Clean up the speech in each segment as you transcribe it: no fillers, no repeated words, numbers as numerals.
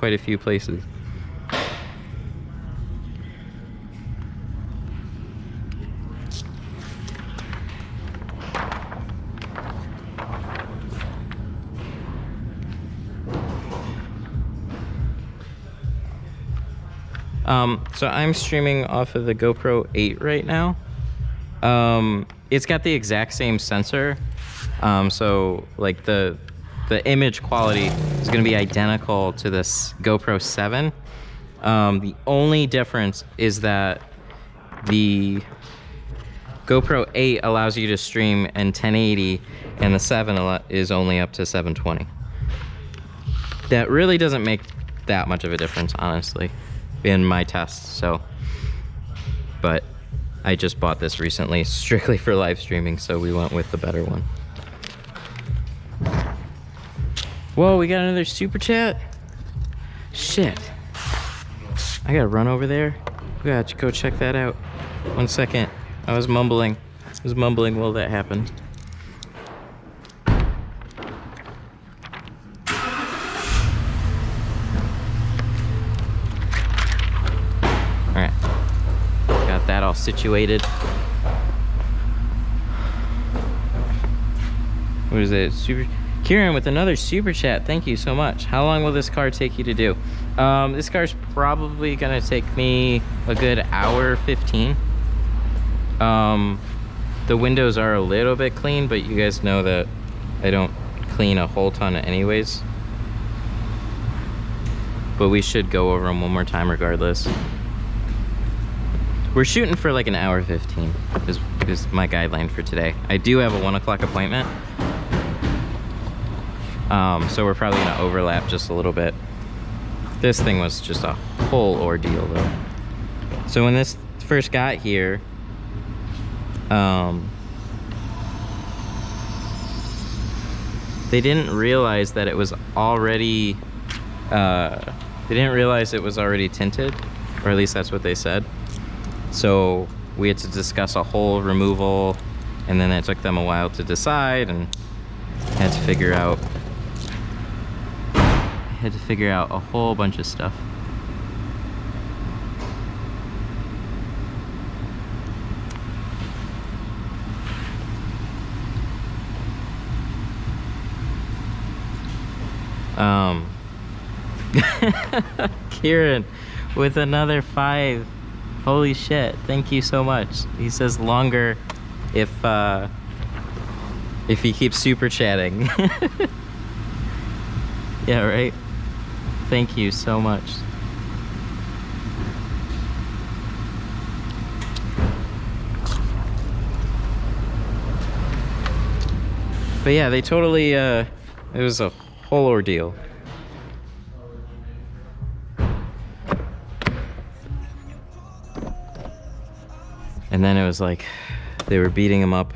quite a few places. So I'm streaming off of the GoPro 8 right now. It's got the exact same sensor. So like the image quality is going to be identical to this GoPro 7. The only difference is that the GoPro 8 allows you to stream in 1080 and the 7 is only up to 720. That really doesn't make that much of a difference, honestly, in my tests. So, but I just bought this recently strictly for live streaming, so we went with the better one. Whoa, we got another super chat? Shit. I gotta run over there. We gotta go check that out. 1 second. I was mumbling while that happened. Alright. Got that all situated. What is it? Kieran with another super chat. Thank you so much. How long will this car take you to do? This car's probably gonna take me a good hour 15. The windows are a little bit clean, but you guys know that I don't clean a whole ton anyways. But we should go over them one more time regardless. We're shooting for like an hour 15 is my guideline for today. I do have a 1 o'clock appointment. So we're probably gonna overlap just a little bit. This thing was just a whole ordeal though. So when this first got here, they didn't realize that it was already, tinted, or at least that's what they said. So we had to discuss a whole removal, and then it took them a while to decide, and had to figure out a whole bunch of stuff. Kieran with another 5. Holy shit, thank you so much. He says longer if he keeps super chatting. Yeah, right? Thank you so much. But yeah, they totally, it was a whole ordeal. And then it was like, they were beating him up.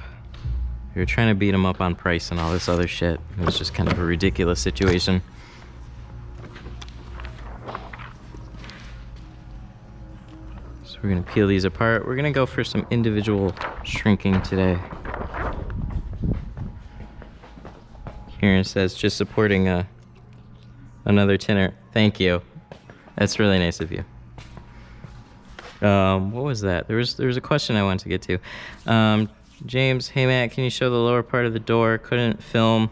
They were trying to beat him up on price and all this other shit. It was just kind of a ridiculous situation. So we're gonna peel these apart. We're gonna go for some individual shrinking today. Kieran says, just supporting another tinner. Thank you. That's really nice of you. What was that? There was a question I wanted to get to. James, hey Matt, can you show the lower part of the door? Couldn't film,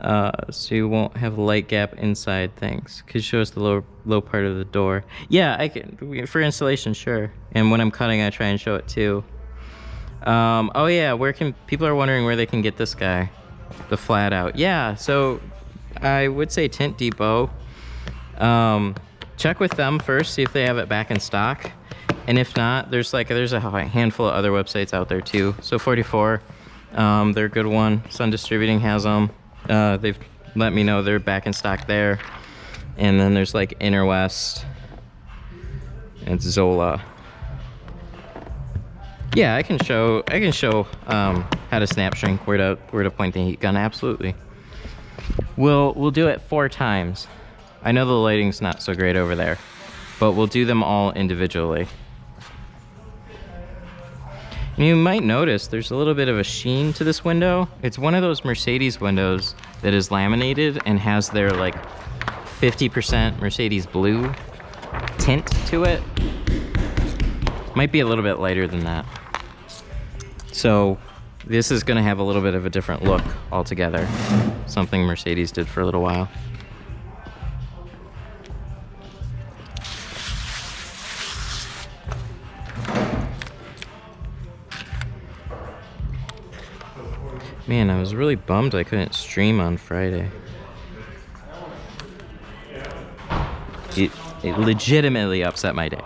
so you won't have a light gap inside. Thanks. Could you show us the low part of the door? Yeah, I can. For installation, sure. And when I'm cutting, I try and show it too. Oh yeah, people are wondering where they can get this guy, the flat out. Yeah, so I would say Tint Depot. Check with them first, see if they have it back in stock. And if not, there's a handful of other websites out there too. So 44, they're a good one. Sun Distributing has them. They've let me know they're back in stock there. And then there's like Interwest and Zola. Yeah, I can show how to snap shrink, where to point the heat gun. Absolutely. We'll do it 4 times. I know the lighting's not so great over there, but we'll do them all individually. You might notice there's a little bit of a sheen to this window. It's one of those Mercedes windows that is laminated and has their like 50% Mercedes blue tint to it. Might be a little bit lighter than that. So this is gonna have a little bit of a different look altogether. Something Mercedes did for a little while. Man, I was really bummed I couldn't stream on Friday. It legitimately upset my day.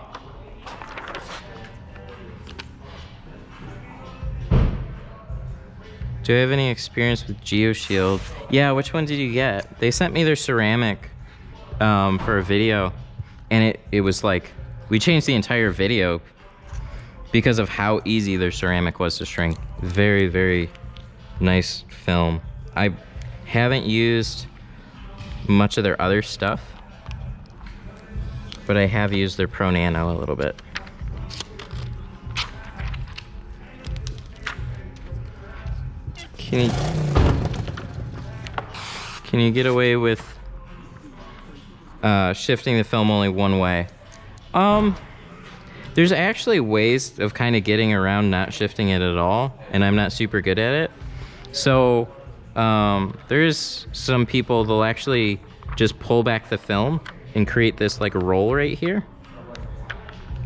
Do I have any experience with GeoShield? Yeah, which one did you get? They sent me their ceramic for a video, and it was like, we changed the entire video because of how easy their ceramic was to shrink. Very, very nice film. I haven't used much of their other stuff, but I have used their Pro Nano a little bit. Can you get away with shifting the film only one way? There's actually ways of kind of getting around not shifting it at all, and I'm not super good at it. So there's some people, they'll actually just pull back the film and create this like roll right here,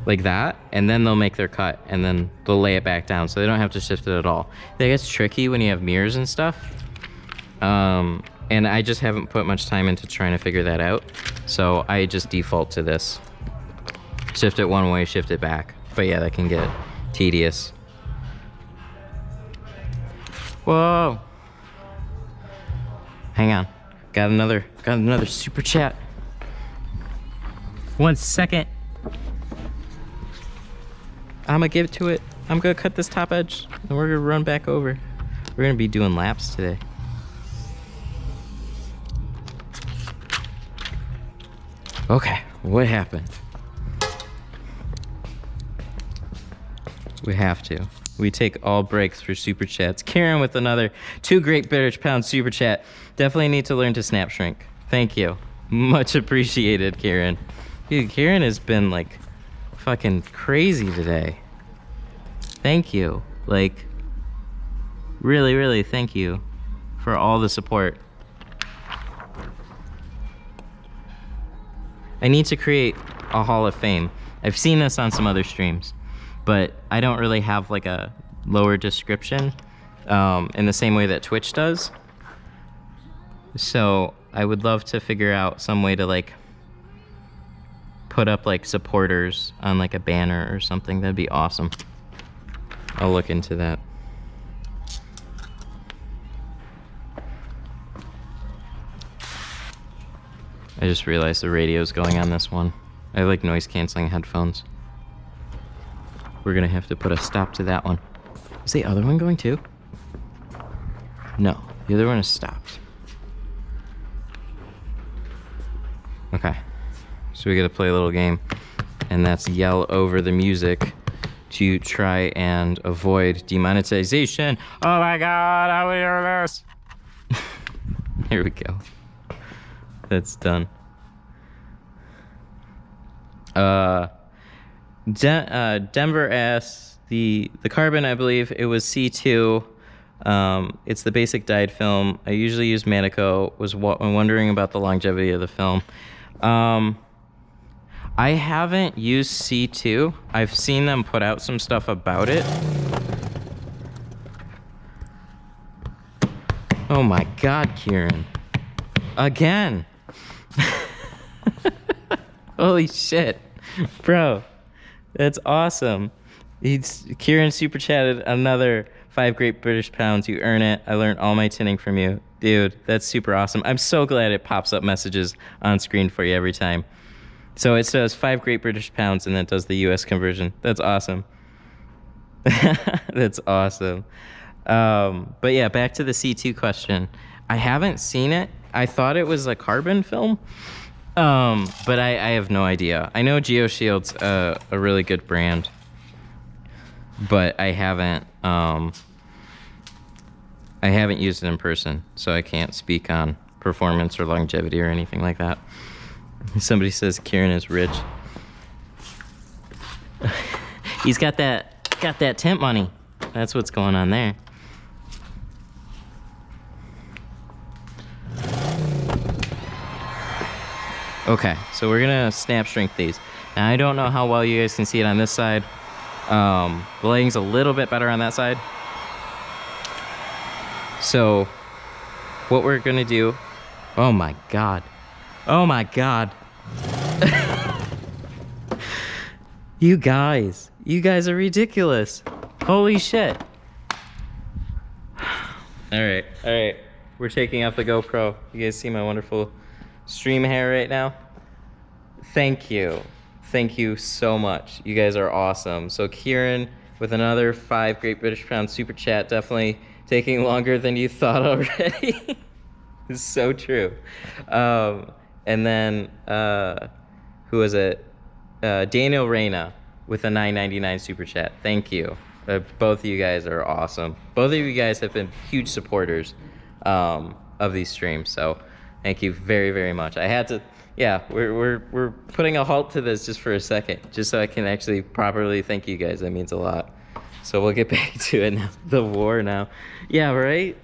like that, and then they'll make their cut, and then they'll lay it back down so they don't have to shift it at all. That gets tricky when you have mirrors and stuff, and I just haven't put much time into trying to figure that out, so I just default to this. Shift it one way, shift it back. But yeah, that can get tedious. Whoa! Hang on, got another super chat. 1 second. I'm gonna give it to it. I'm gonna cut this top edge and we're gonna run back over. We're gonna be doing laps today. Okay, what happened? We have to. We take all breaks for super chats. Karen with another 2 Great British Pound super chat. Definitely need to learn to snap shrink. Thank you. Much appreciated, Karen. Dude, Karen has been like fucking crazy today. Thank you. Like, really, really thank you for all the support. I need to create a Hall of Fame. I've seen this on some other streams, but I don't really have like a lower description in the same way that Twitch does. So I would love to figure out some way to like put up like supporters on like a banner or something. That'd be awesome. I'll look into that. I just realized the radio's going on this one. I have like noise canceling headphones. We're gonna have to put a stop to that one. Is the other one going too? No, the other one is stopped. Okay, so we gotta play a little game, and that's yell over the music to try and avoid demonetization. Oh my God, how we hear this? Here we go. That's done. Denver asks, the carbon, I believe it was C2. It's the basic dyed film. I usually use Manico. Was wondering about the longevity of the film. I haven't used C2. I've seen them put out some stuff about it. Oh my God, Kieran. Again. Holy shit. Bro, that's awesome. Kieran super chatted another 5 Great British Pounds. You earn it. I learned all my tinting from you. Dude, that's super awesome. I'm so glad it pops up messages on screen for you every time. So it says 5 Great British Pounds and then it does the US conversion. That's awesome. That's awesome. But yeah, back to the C2 question. I haven't seen it. I thought it was a carbon film, but I have no idea. I know GeoShield's a really good brand, but I haven't used it in person, so I can't speak on performance or longevity or anything like that. Somebody says Kieran is rich. He's got that tint money. That's what's going on there. Okay, so we're gonna snap shrink these. Now I don't know how well you guys can see it on this side. The lighting's a little bit better on that side. So what we're gonna do, oh my God. Oh my God. You guys are ridiculous. Holy shit. All right. We're taking off the GoPro. You guys see my wonderful stream hair right now? Thank you so much. You guys are awesome. So Kieran with another 5 Great British Pound super chat, definitely taking longer than you thought already. It's so true. And then who was it? Daniel Reyna with a $9.99 super chat. Thank you. Both of you guys are awesome. Both of you guys have been huge supporters of these streams. So thank you very, very much. I had to, yeah, we're putting a halt to this just for a second, just so I can actually properly thank you guys. That means a lot. So we'll get back to it now. The war now. Yeah, right?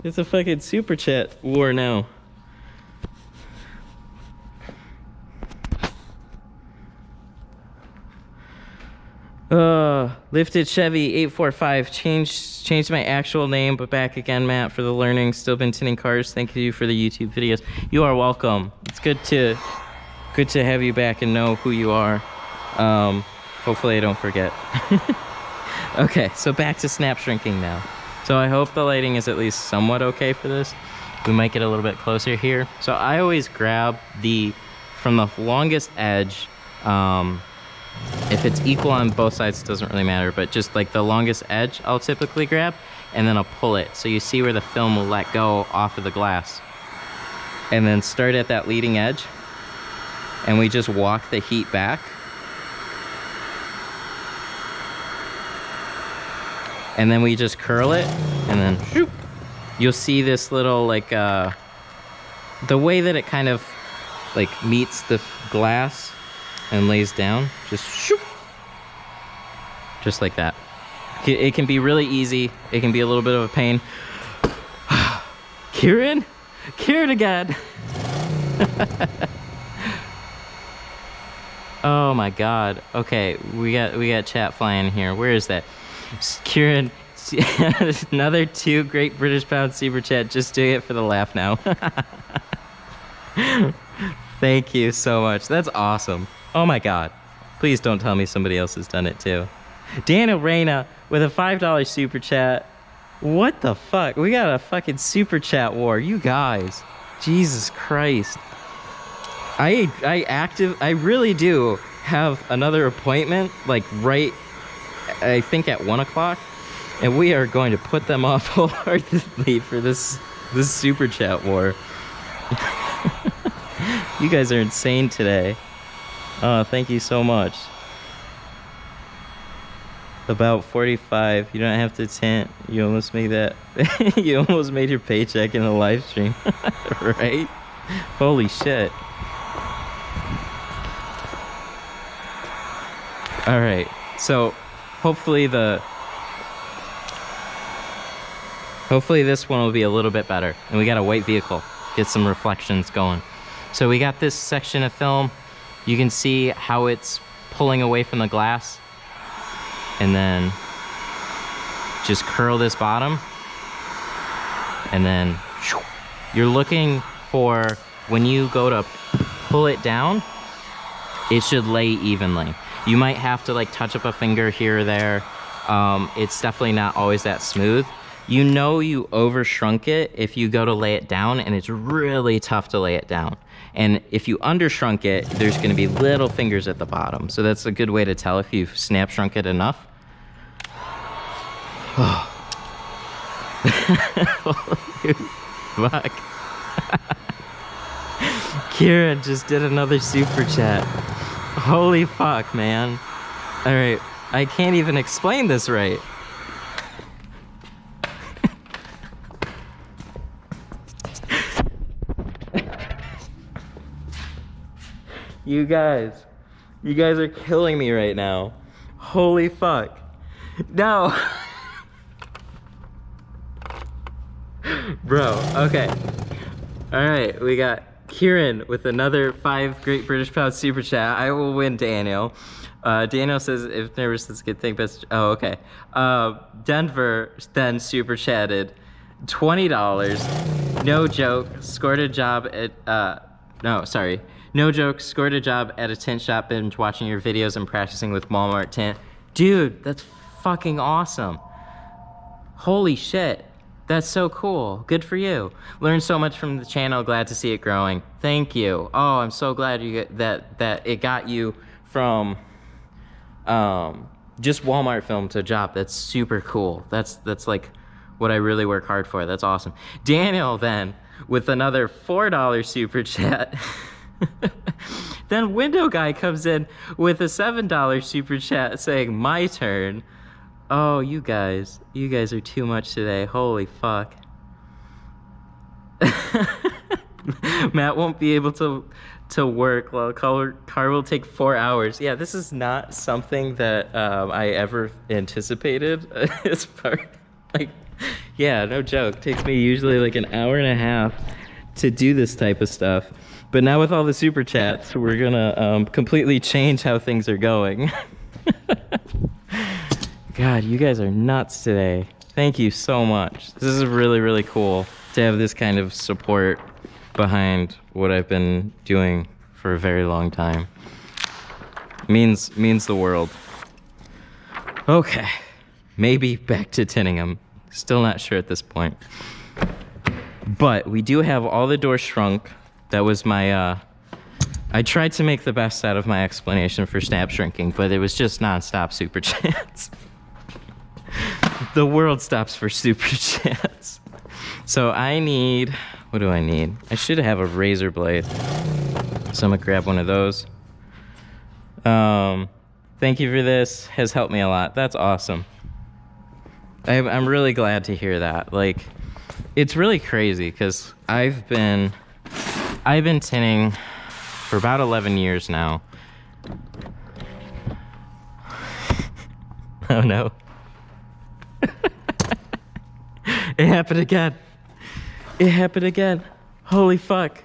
It's a fucking super chat war now. Lifted Chevy 845 changed my actual name, but back again, Matt, for the learning. Still been tinting cars. Thank you for the YouTube videos. You are welcome. It's good to have you back and know who you are. Hopefully I don't forget. Okay, so back to snap shrinking now. So I hope the lighting is at least somewhat okay for this. We might get a little bit closer here. So I always grab from the longest edge. If it's equal on both sides, it doesn't really matter, but just like the longest edge I'll typically grab, and then I'll pull it. So you see where the film will let go off of the glass. And then start at that leading edge, and we just walk the heat back. And then we just curl it, and then shoop. You'll see this little, like, the way that it kind of like meets the glass and lays down, just shoop, just like that. It can be really easy. It can be a little bit of a pain. Kieran again. Oh my God. Okay, we got chat flying here. Where is that? Kieran, another 2 Great British Pound super chat. Just doing it for the laugh now. Thank you so much. That's awesome. Oh my God. Please don't tell me somebody else has done it too. Daniel Reyna with a $5 super chat. What the fuck? We got a fucking super chat war. You guys. Jesus Christ. I really do have another appointment, like right, I think at 1 o'clock. And we are going to put them off wholeheartedly for this super chat war. You guys are insane today. Thank you so much. About 45. You don't have to tint. You almost made that. You almost made your paycheck in a live stream. Right? Holy shit. All right. So hopefully this one will be a little bit better. And we got a white vehicle. Get some reflections going. So we got this section of film. You can see how it's pulling away from the glass. And then just curl this bottom. And then you're looking for, when you go to pull it down, it should lay evenly. You might have to like touch up a finger here or there. It's definitely not always that smooth. You know you over shrunk it if you go to lay it down, and it's really tough to lay it down. And if you under shrunk it, there's gonna be little fingers at the bottom. So that's a good way to tell if you've snap shrunk it enough. Oh. Fuck. Kieran just did another super chat. Holy fuck, man. All right, I can't even explain this right. You guys are killing me right now. Holy fuck. No. Bro, okay. All right, we got Kieran with another 5 Great British Pound super chat. I will win, Daniel. Daniel says, if nervous, that's a good thing. But oh, okay. Denver then super chatted $20. No joke, scored a job at, no joke, scored a job at a tint shop, binge watching your videos and practicing with Walmart tint. Dude, that's fucking awesome. Holy shit. That's so cool. Good for you. Learned so much from the channel. Glad to see it growing. Thank you. Oh, I'm so glad you get that it got you from just Walmart film to a job. That's super cool. That's like what I really work hard for. That's awesome. Daniel then with another $4 super chat. Then Window Guy comes in with a $7 super chat saying my turn. Oh, you guys are too much today. Holy fuck. Matt won't be able to work while car will take 4 hours. Yeah, this is not something that I ever anticipated as part. Like, yeah, no joke. Takes me usually like an hour and a half to do this type of stuff. But now with all the super chats, we're gonna completely change how things are going. God, you guys are nuts today. Thank you so much. This is really, really cool to have this kind of support behind what I've been doing for a very long time. Means the world. Okay, maybe back to tinting. I'm still not sure at this point. But we do have all the doors shrunk. That was my, I tried to make the best out of my explanation for snap shrinking, but it was just nonstop super chats. The world stops for super chats. So I need, what do I need? I should have a razor blade. So I'm gonna grab one of those. Thank you for this, has helped me a lot. That's awesome. I'm really glad to hear that. Like, it's really crazy because I've been tinting for about 11 years now. Oh no. It happened again. It happened again. Holy fuck.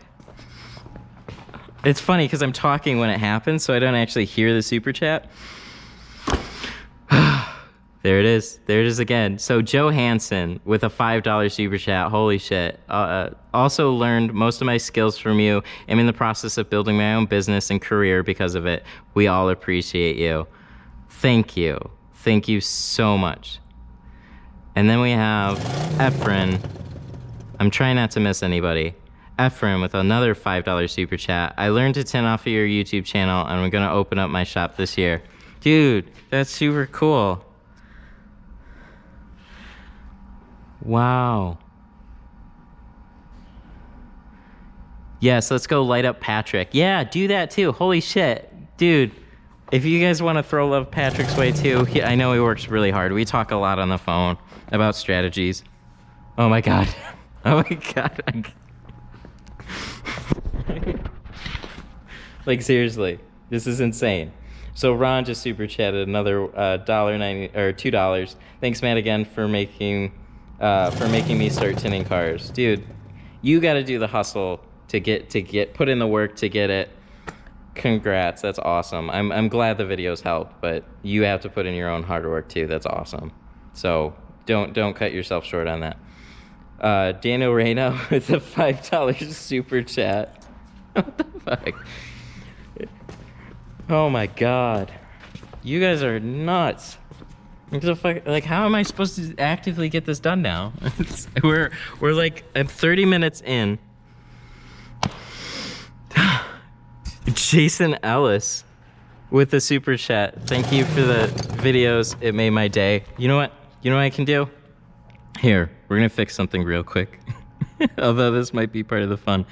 It's funny because I'm talking when it happens, so I don't actually hear the super chat. There it is. There it is again. So Joe Hansen with a $5 super chat. Holy shit. Also learned most of my skills from you. I'm in the process of building my own business and career because of it. We all appreciate you. Thank you. Thank you so much. And then we have Efren. I'm trying not to miss anybody. Efren with another $5 super chat. I learned to tint off of your YouTube channel and I'm gonna open up my shop this year. Dude, that's super cool. Wow. Yes, let's go light up Patrick. Yeah, do that too. Holy shit. Dude, if you guys want to throw love Patrick's way too, I know he works really hard. We talk a lot on the phone about strategies. Oh my god. Oh my god. Like seriously, this is insane. So Ron just super chatted another $1.90 or $2. Thanks, Matt, again for making me start tinting cars, dude. You got to do the hustle to get put in the work to get it. Congrats, that's awesome. I'm glad the videos helped, but you have to put in your own hard work too. That's awesome. So don't cut yourself short on that. Daniel Reyna with a $5 super chat. What the fuck? Oh my god, you guys are nuts. What the fuck? Like, how am I supposed to actively get this done now? we're like at 30 minutes in. Jason Ellis with the super chat. Thank you for the videos. It made my day. You know what? You know what I can do? Here, we're gonna fix something real quick. Although this might be part of the fun.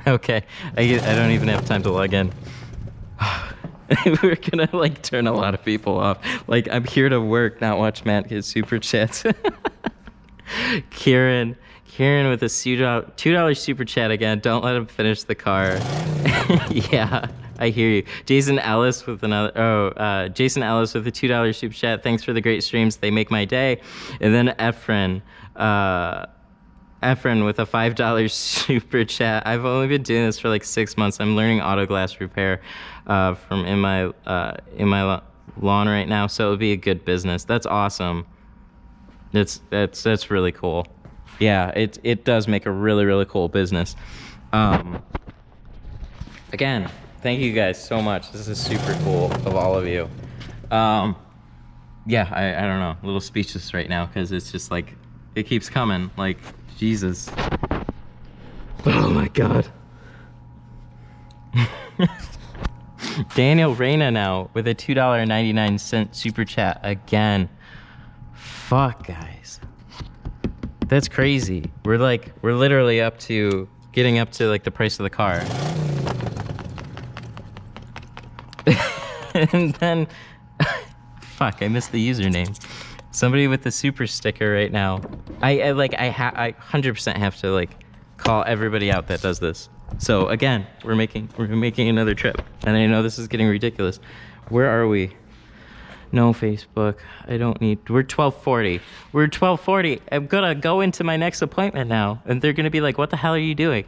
Okay, I don't even have time to log in. We're gonna like turn a lot of people off. Like, I'm here to work, not watch Matt get super chats. Kieran with a $2 super chat again. Don't let him finish the car. Yeah, I hear you. Jason Ellis with Jason Ellis with a $2 super chat. Thanks for the great streams. They make my day. And then Efren with a $5 super chat. I've only been doing this for like 6 months. I'm learning auto glass repair from in my lawn right now, so it would be a good business. That's awesome. That's really cool. Yeah, it does make a really cool business. Again, thank you guys so much. This is super cool of all of you. Yeah, I don't know, a little speechless right now because it's just like it keeps coming. Like, Jesus. Oh my God. Daniel Reyna now with a $2.99 super chat again. Fuck, guys. That's crazy. We're literally getting up to like the price of the car. And then, fuck, I missed the username. Somebody with the super sticker right now. I 100% have to like call everybody out that does this. So again, we're making another trip, and I know this is getting ridiculous. Where are we? No Facebook. I don't need. We're 12:40. We're 12:40. I'm gonna go into my next appointment now, and they're gonna be like, "What the hell are you doing?"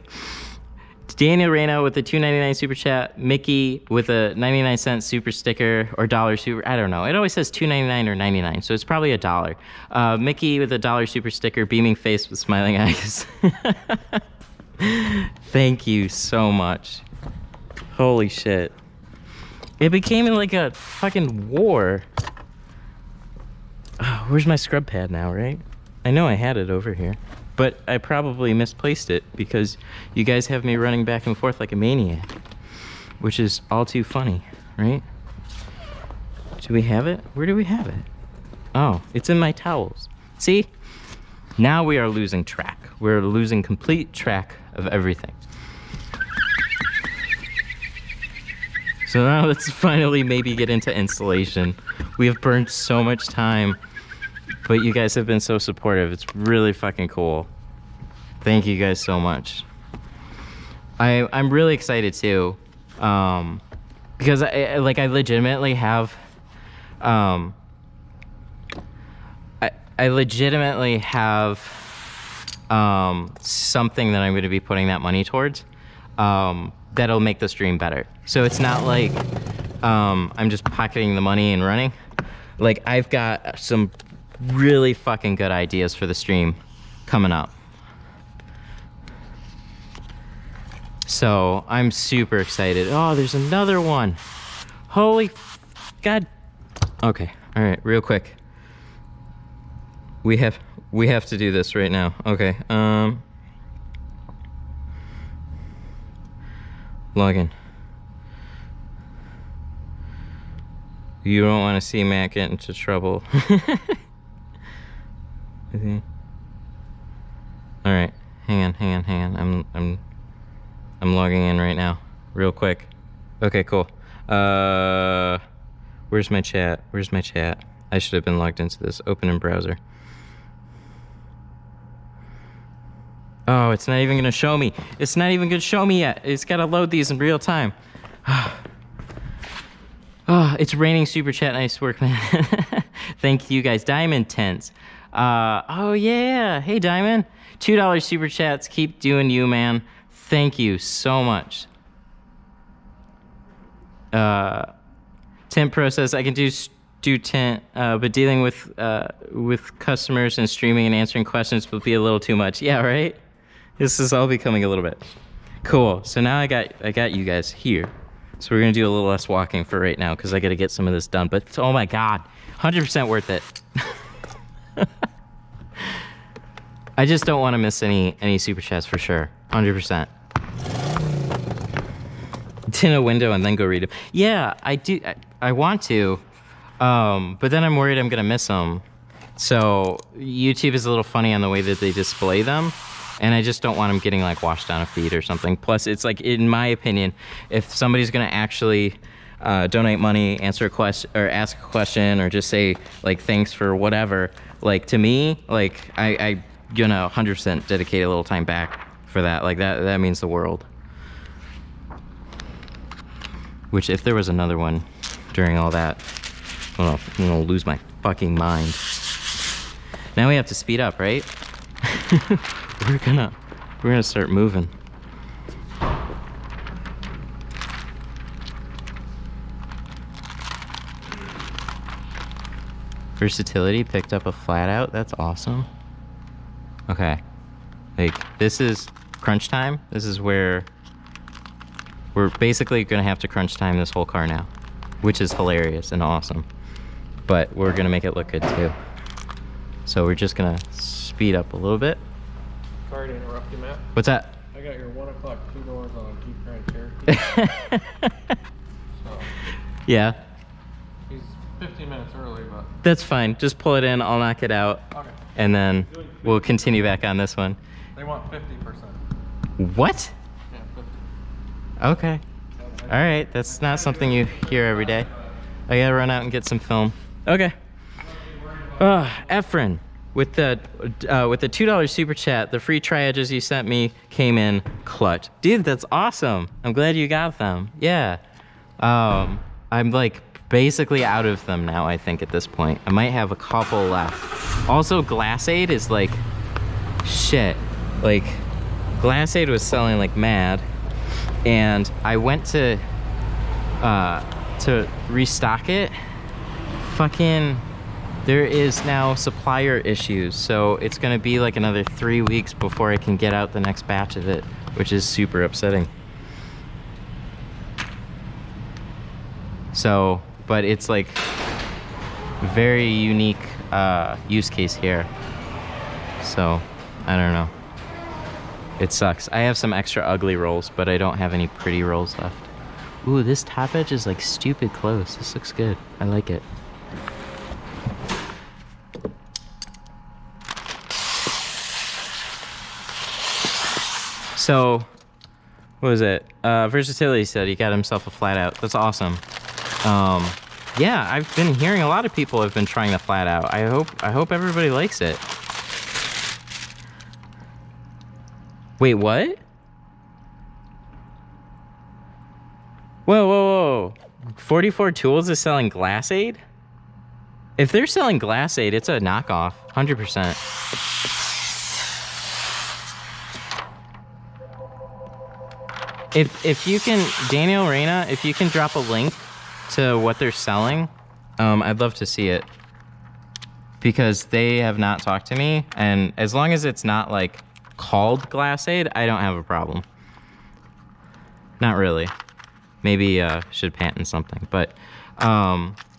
Daniel Reyna with the $2.99 super chat. Mickey with a 99-cent super sticker or dollar super. I don't know. It always says $2.99 or 99, so it's probably $1. Mickey with a $1 super sticker. Beaming face with smiling eyes. Thank you so much. Holy shit. It became like a fucking war. Oh, where's my scrub pad now, right? I know I had it over here, but I probably misplaced it because you guys have me running back and forth like a maniac, which is all too funny, right? Do we have it? Where do we have it? Oh, it's in my towels. See? Now we are losing track. We're losing complete track of everything. So now let's finally maybe get into installation. We have burned so much time, but you guys have been so supportive. It's really fucking cool. Thank you guys so much. I'm really excited too, because I legitimately have, I legitimately have something that I'm going to be putting that money towards. That'll make the stream better. So it's not like I'm just pocketing the money and running. Like, I've got some really fucking good ideas for the stream coming up. So I'm super excited. Oh, there's another one. Holy God. Okay, all right, real quick. We have to do this right now. Okay, login. You don't want to see Matt get into trouble. All right, hang on. I'm logging in right now, real quick. Okay, cool. Where's my chat? I should have been logged into this. Open in browser. Oh, it's not even gonna show me. It's not even gonna show me yet. It's gotta load these in real time. Oh, it's raining super chat. Nice work, man. Thank you guys. Diamond Tints. Oh yeah. Hey, Diamond. $2 super chats. Keep doing you, man. Thank you so much. Tint process. I can do tint, but dealing with customers and streaming and answering questions will be a little too much. Yeah, right. This is all becoming a little bit cool. So now I got you guys here. So we're gonna do a little less walking for right now because I gotta get some of this done. But oh my God, 100% worth it. I just don't want to miss any super chats for sure. 100%. Tint a window and then go read them. Yeah, I do. I want to, but then I'm worried I'm gonna miss them. So YouTube is a little funny on the way that they display them. And I just don't want them getting like washed down a feed or something. Plus, it's like, in my opinion, if somebody's gonna actually donate money, answer a question, or ask a question, or just say like thanks for whatever, like to me, like I gonna 100% dedicate a little time back for that. Like that means the world. Which, if there was another one during all that, I'm gonna lose my fucking mind. Now we have to speed up, right? We're gonna start moving. Versatility picked up a flat out. That's awesome. Okay, like this is crunch time. This is where we're basically gonna have to crunch time this whole car now, which is hilarious and awesome. But we're gonna make it look good too. So we're just gonna speed up a little bit. Sorry to interrupt you, Matt. What's that? I got your 1 o'clock 2 doors on Jeep Grand Cherokee. So, Yeah. he's 15 minutes early, but... That's fine. Just pull it in. I'll knock it out. Okay. And then we'll continue back on this one. They want 50%. What? Yeah, 50. Okay. All right. That's not something you hear every day. I gotta run out and get some film. Okay. Efren, with the $2 super chat, the free triages you sent me came in clutch. Dude, that's awesome. I'm glad you got them. Yeah. I'm like basically out of them now, I think, at this point. I might have a couple left. Also, Glassade is like shit. Like, Glassade was selling like mad, and I went to restock it. Fucking, there is now supplier issues, so it's gonna be like another 3 weeks before I can get out the next batch of it, which is super upsetting. So, but it's like very unique use case here. So, I don't know. It sucks. I have some extra ugly rolls, but I don't have any pretty rolls left. Ooh, this top edge is like stupid close. This looks good. I like it. So, what was it? Versatility said he got himself a flat out. That's awesome. Yeah, I've been hearing a lot of people have been trying the flat out. I hope everybody likes it. Wait, what? Whoa. 44 Tools is selling Glassade? If they're selling Glassade, it's a knockoff, 100%. If you can, Daniel Reyna, if you can drop a link to what they're selling, I'd love to see it. Because they have not talked to me, and as long as it's not like called Glassade, I don't have a problem. Not really. Maybe should patent something, but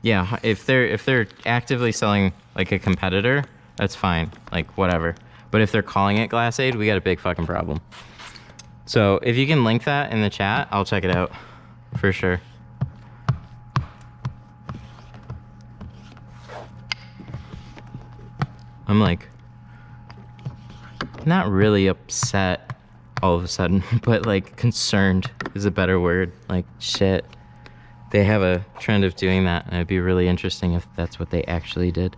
yeah, if they're actively selling like a competitor, that's fine, like whatever. But if they're calling it Glassade, we got a big fucking problem. So if you can link that in the chat, I'll check it out for sure. I'm like not really upset all of a sudden, but like concerned is a better word. Like, shit, they have a trend of doing that, and it'd be really interesting if that's what they actually did.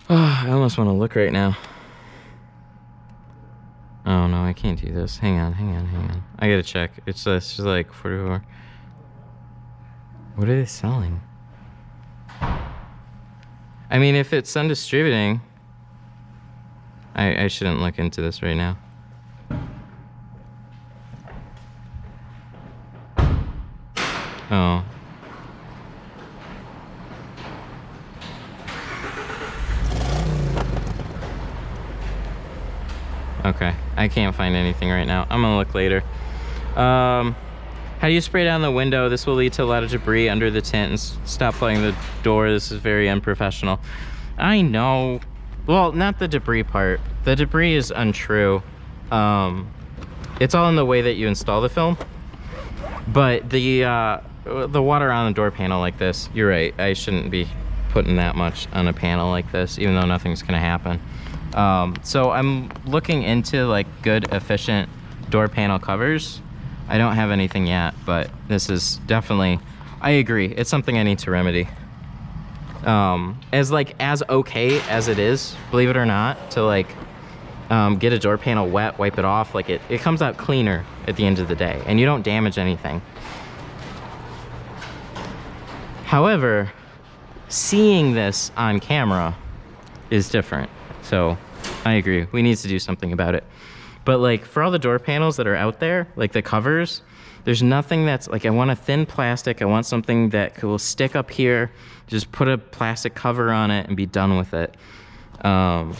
Oh, I almost want to look right now. Oh no, I can't do this. Hang on. I gotta check. It's just like 44. What are they selling? I mean, if it's Sun Distributing, I shouldn't look into this right now. Oh. Okay, I can't find anything right now. I'm gonna look later. How do you spray down the window? This will lead to a lot of debris under the tint, and stop flooding the door. This is very unprofessional. I know. Well, not the debris part. The debris is untrue. It's all in the way that you install the film. But the water on the door panel like this, you're right. I shouldn't be putting that much on a panel like this, even though nothing's gonna happen. So I'm looking into like good, efficient door panel covers. I don't have anything yet, but this is definitely, I agree, it's something I need to remedy. as okay as it is, believe it or not, to like get a door panel wet, wipe it off, like it comes out cleaner at the end of the day, and you don't damage anything. However, seeing this on camera is different. So I agree, we need to do something about it. But like for all the door panels that are out there, like the covers, there's nothing that's like, I want a thin plastic, I want something that will stick up here, just put a plastic cover on it and be done with it. I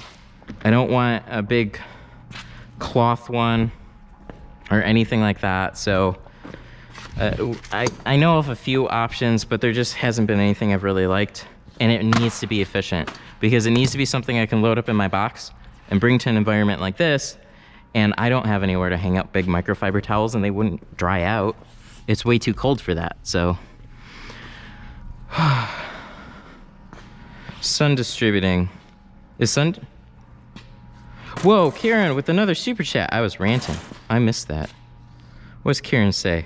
don't want a big cloth one or anything like that. So I know of a few options, but there just hasn't been anything I've really liked. And it needs to be efficient, because it needs to be something I can load up in my box and bring to an environment like this. And I don't have anywhere to hang up big microfiber towels, and they wouldn't dry out. It's way too cold for that, so. Sun distributing. Is Sun? Whoa, Kieran with another super chat. I was ranting. I missed that. What's Kieran say?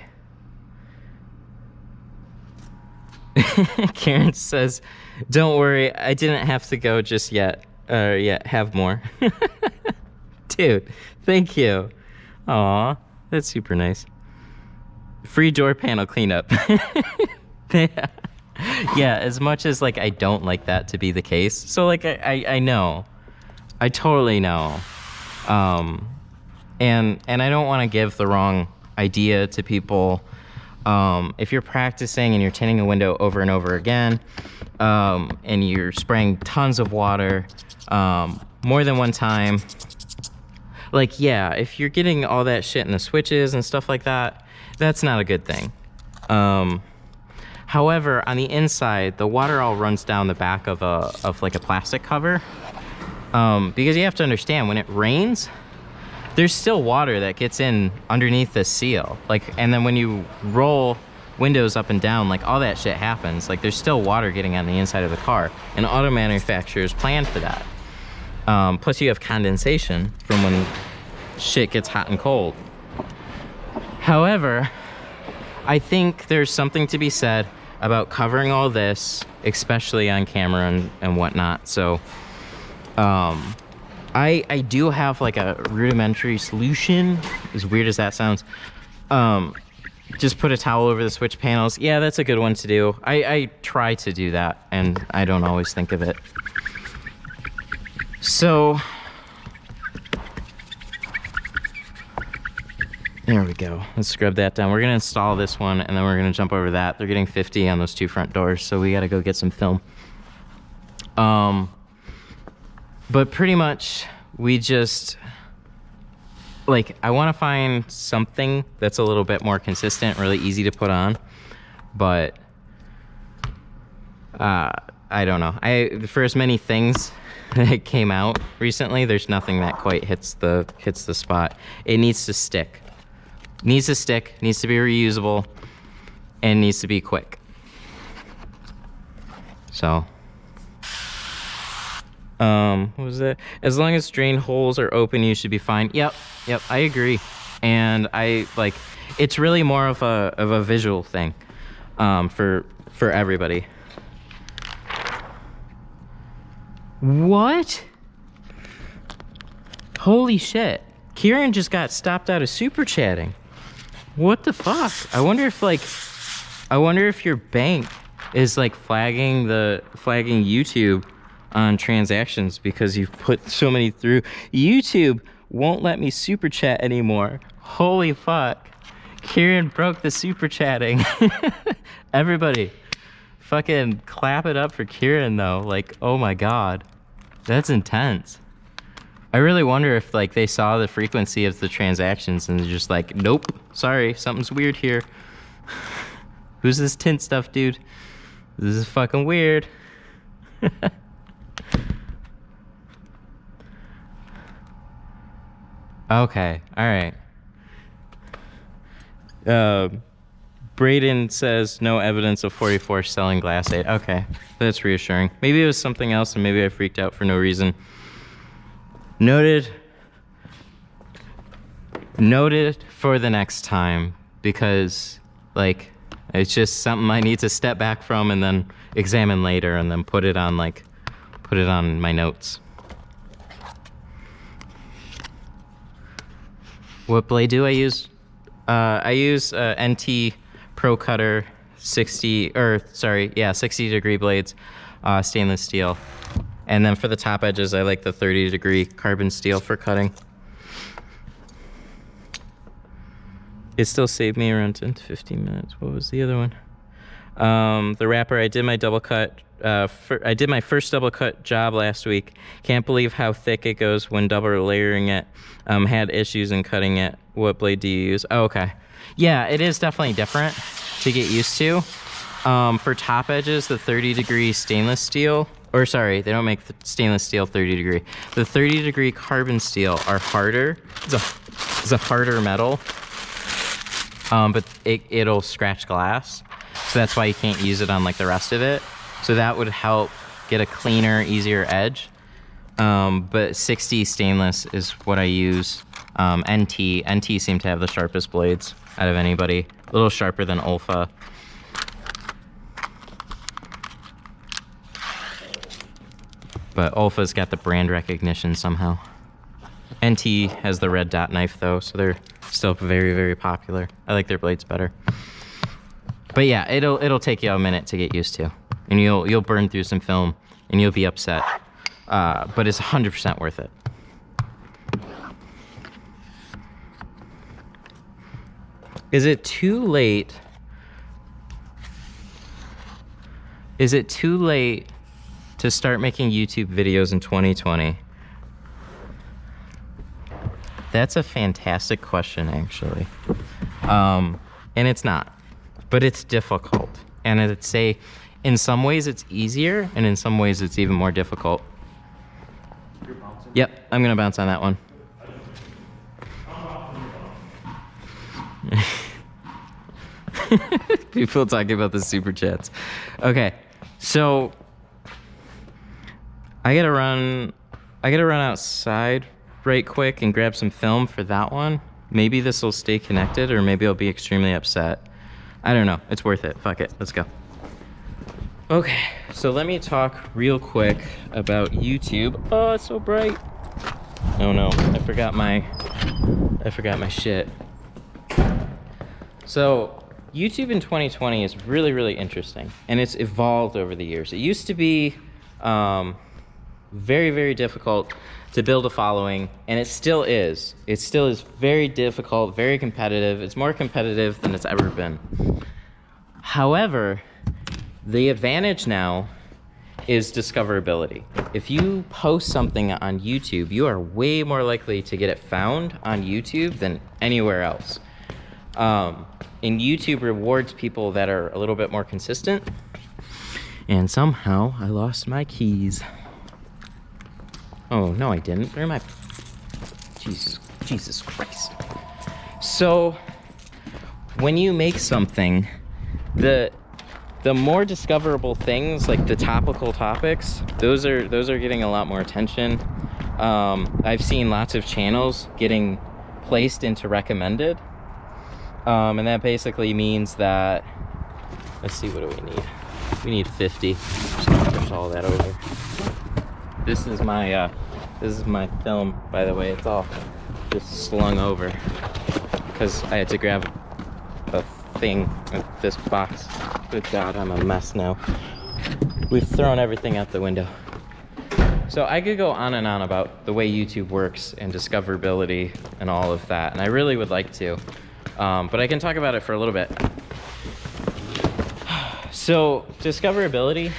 Kieran says, don't worry, I didn't have to go just yet. Yeah, have more. Dude, thank you. Aw, that's super nice. Free door panel cleanup. Yeah, as much as like I don't like that to be the case. So like I know. I totally know. And I don't want to give the wrong idea to people. If you're practicing and you're tinting a window over and over again, and you're spraying tons of water, more than one time, like, yeah, if you're getting all that shit in the switches and stuff like that, that's not a good thing. However, on the inside, the water all runs down the back of like a plastic cover. Because you have to understand, when it rains, there's still water that gets in underneath the seal. Like, and then when you roll windows up and down, like all that shit happens. Like there's still water getting on the inside of the car, and auto manufacturers plan for that. Plus you have condensation from when shit gets hot and cold. However, I think there's something to be said about covering all this, especially on camera and whatnot. So I do have like a rudimentary solution, as weird as that sounds. Just put a towel over the switch panels. Yeah, that's a good one to do. I try to do that, and I don't always think of it. So there we go. Let's scrub that down. We're gonna install this one, and then we're gonna jump over that. They're getting 50 on those two front doors, so we gotta go get some film. But pretty much we just, like, I want to find something that's a little bit more consistent, really easy to put on, but I don't know. For as many things that came out recently, there's nothing that quite hits the spot. It needs to stick. Needs to stick, needs to be reusable, and needs to be quick. So what was that? As long as drain holes are open, you should be fine. Yep, I agree. And I like, it's really more of a visual thing, for everybody. What? Holy shit. Kieran just got stopped out of super chatting. What the fuck? I wonder if your bank is like flagging YouTube on transactions because you've put so many through. YouTube won't let me super chat anymore. Holy fuck. Kieran broke the super chatting. Everybody, fucking clap it up for Kieran though. Like, oh my god. That's intense. I really wonder if like they saw the frequency of the transactions and they're just like, nope, sorry, something's weird here. Who's this tint stuff, dude? This is fucking weird. Okay, all right. Braden says no evidence of 44 selling glass aid. Okay, that's reassuring. Maybe it was something else and maybe I freaked out for no reason. Noted for the next time, because like It's just something I need to step back from and then examine later and then put it on my notes. What blade do I use? I use NT Pro Cutter 60 degree blades, stainless steel. And then for the top edges, I like the 30 degree carbon steel for cutting. It still saved me around 10 to 15 minutes. What was the other one? The wrapper, I did my double cut. I did my first double cut job last week. Can't believe how thick it goes when double layering it. Had issues in cutting it. What blade do you use? Oh, okay. Yeah, it is definitely different to get used to. For top edges, the 30 degree stainless steel, or sorry, they don't make the stainless steel 30 degree. The 30 degree carbon steel are harder. It's a harder metal. But it'll scratch glass. So that's why you can't use it on like the rest of it. So that would help get a cleaner, easier edge. But 60 stainless is what I use. NT seem to have the sharpest blades out of anybody. A little sharper than Olfa. But Olfa's got the brand recognition somehow. NT has the red dot knife though, so they're still very, very popular. I like their blades better. But yeah, it'll take you a minute to get used to. And you'll burn through some film and you'll be upset. But it's 100% worth it. Is it too late? Is it too late to start making YouTube videos in 2020? That's a fantastic question, actually. And it's not, but it's difficult. And I'd say in some ways it's easier, and in some ways it's even more difficult. Yep, I'm gonna bounce on that one. People talking about the super chats. Okay, so I gotta run outside right quick and grab some film for that one. Maybe this will stay connected, or maybe I'll be extremely upset. I don't know. It's worth it. Fuck it. Let's go. Okay, so let me talk real quick about YouTube. Oh, it's so bright. Oh no, I forgot my shit. So YouTube in 2020 is really, really interesting, and it's evolved over the years. It used to be very, very difficult to build a following, and it still is. It still is very difficult, very competitive. It's more competitive than it's ever been. However, the advantage now is discoverability. If you post something on YouTube, you are way more likely to get it found on YouTube than anywhere else. And YouTube rewards people that are a little bit more consistent. And somehow I lost my keys. Oh, no, I didn't. Where am I? Jesus Christ. So when you make something, the more discoverable things, like the topical topics, those are getting a lot more attention. I've seen lots of channels getting placed into recommended. And that basically means that, let's see, what do we need? We need 50. Just gonna push all that over. This is my film, by the way. It's all just slung over because I had to grab a thing with this box. Good God, I'm a mess now. We've thrown everything out the window. So I could go on and on about the way YouTube works and discoverability and all of that, and I really would like to. But I can talk about it for a little bit. So discoverability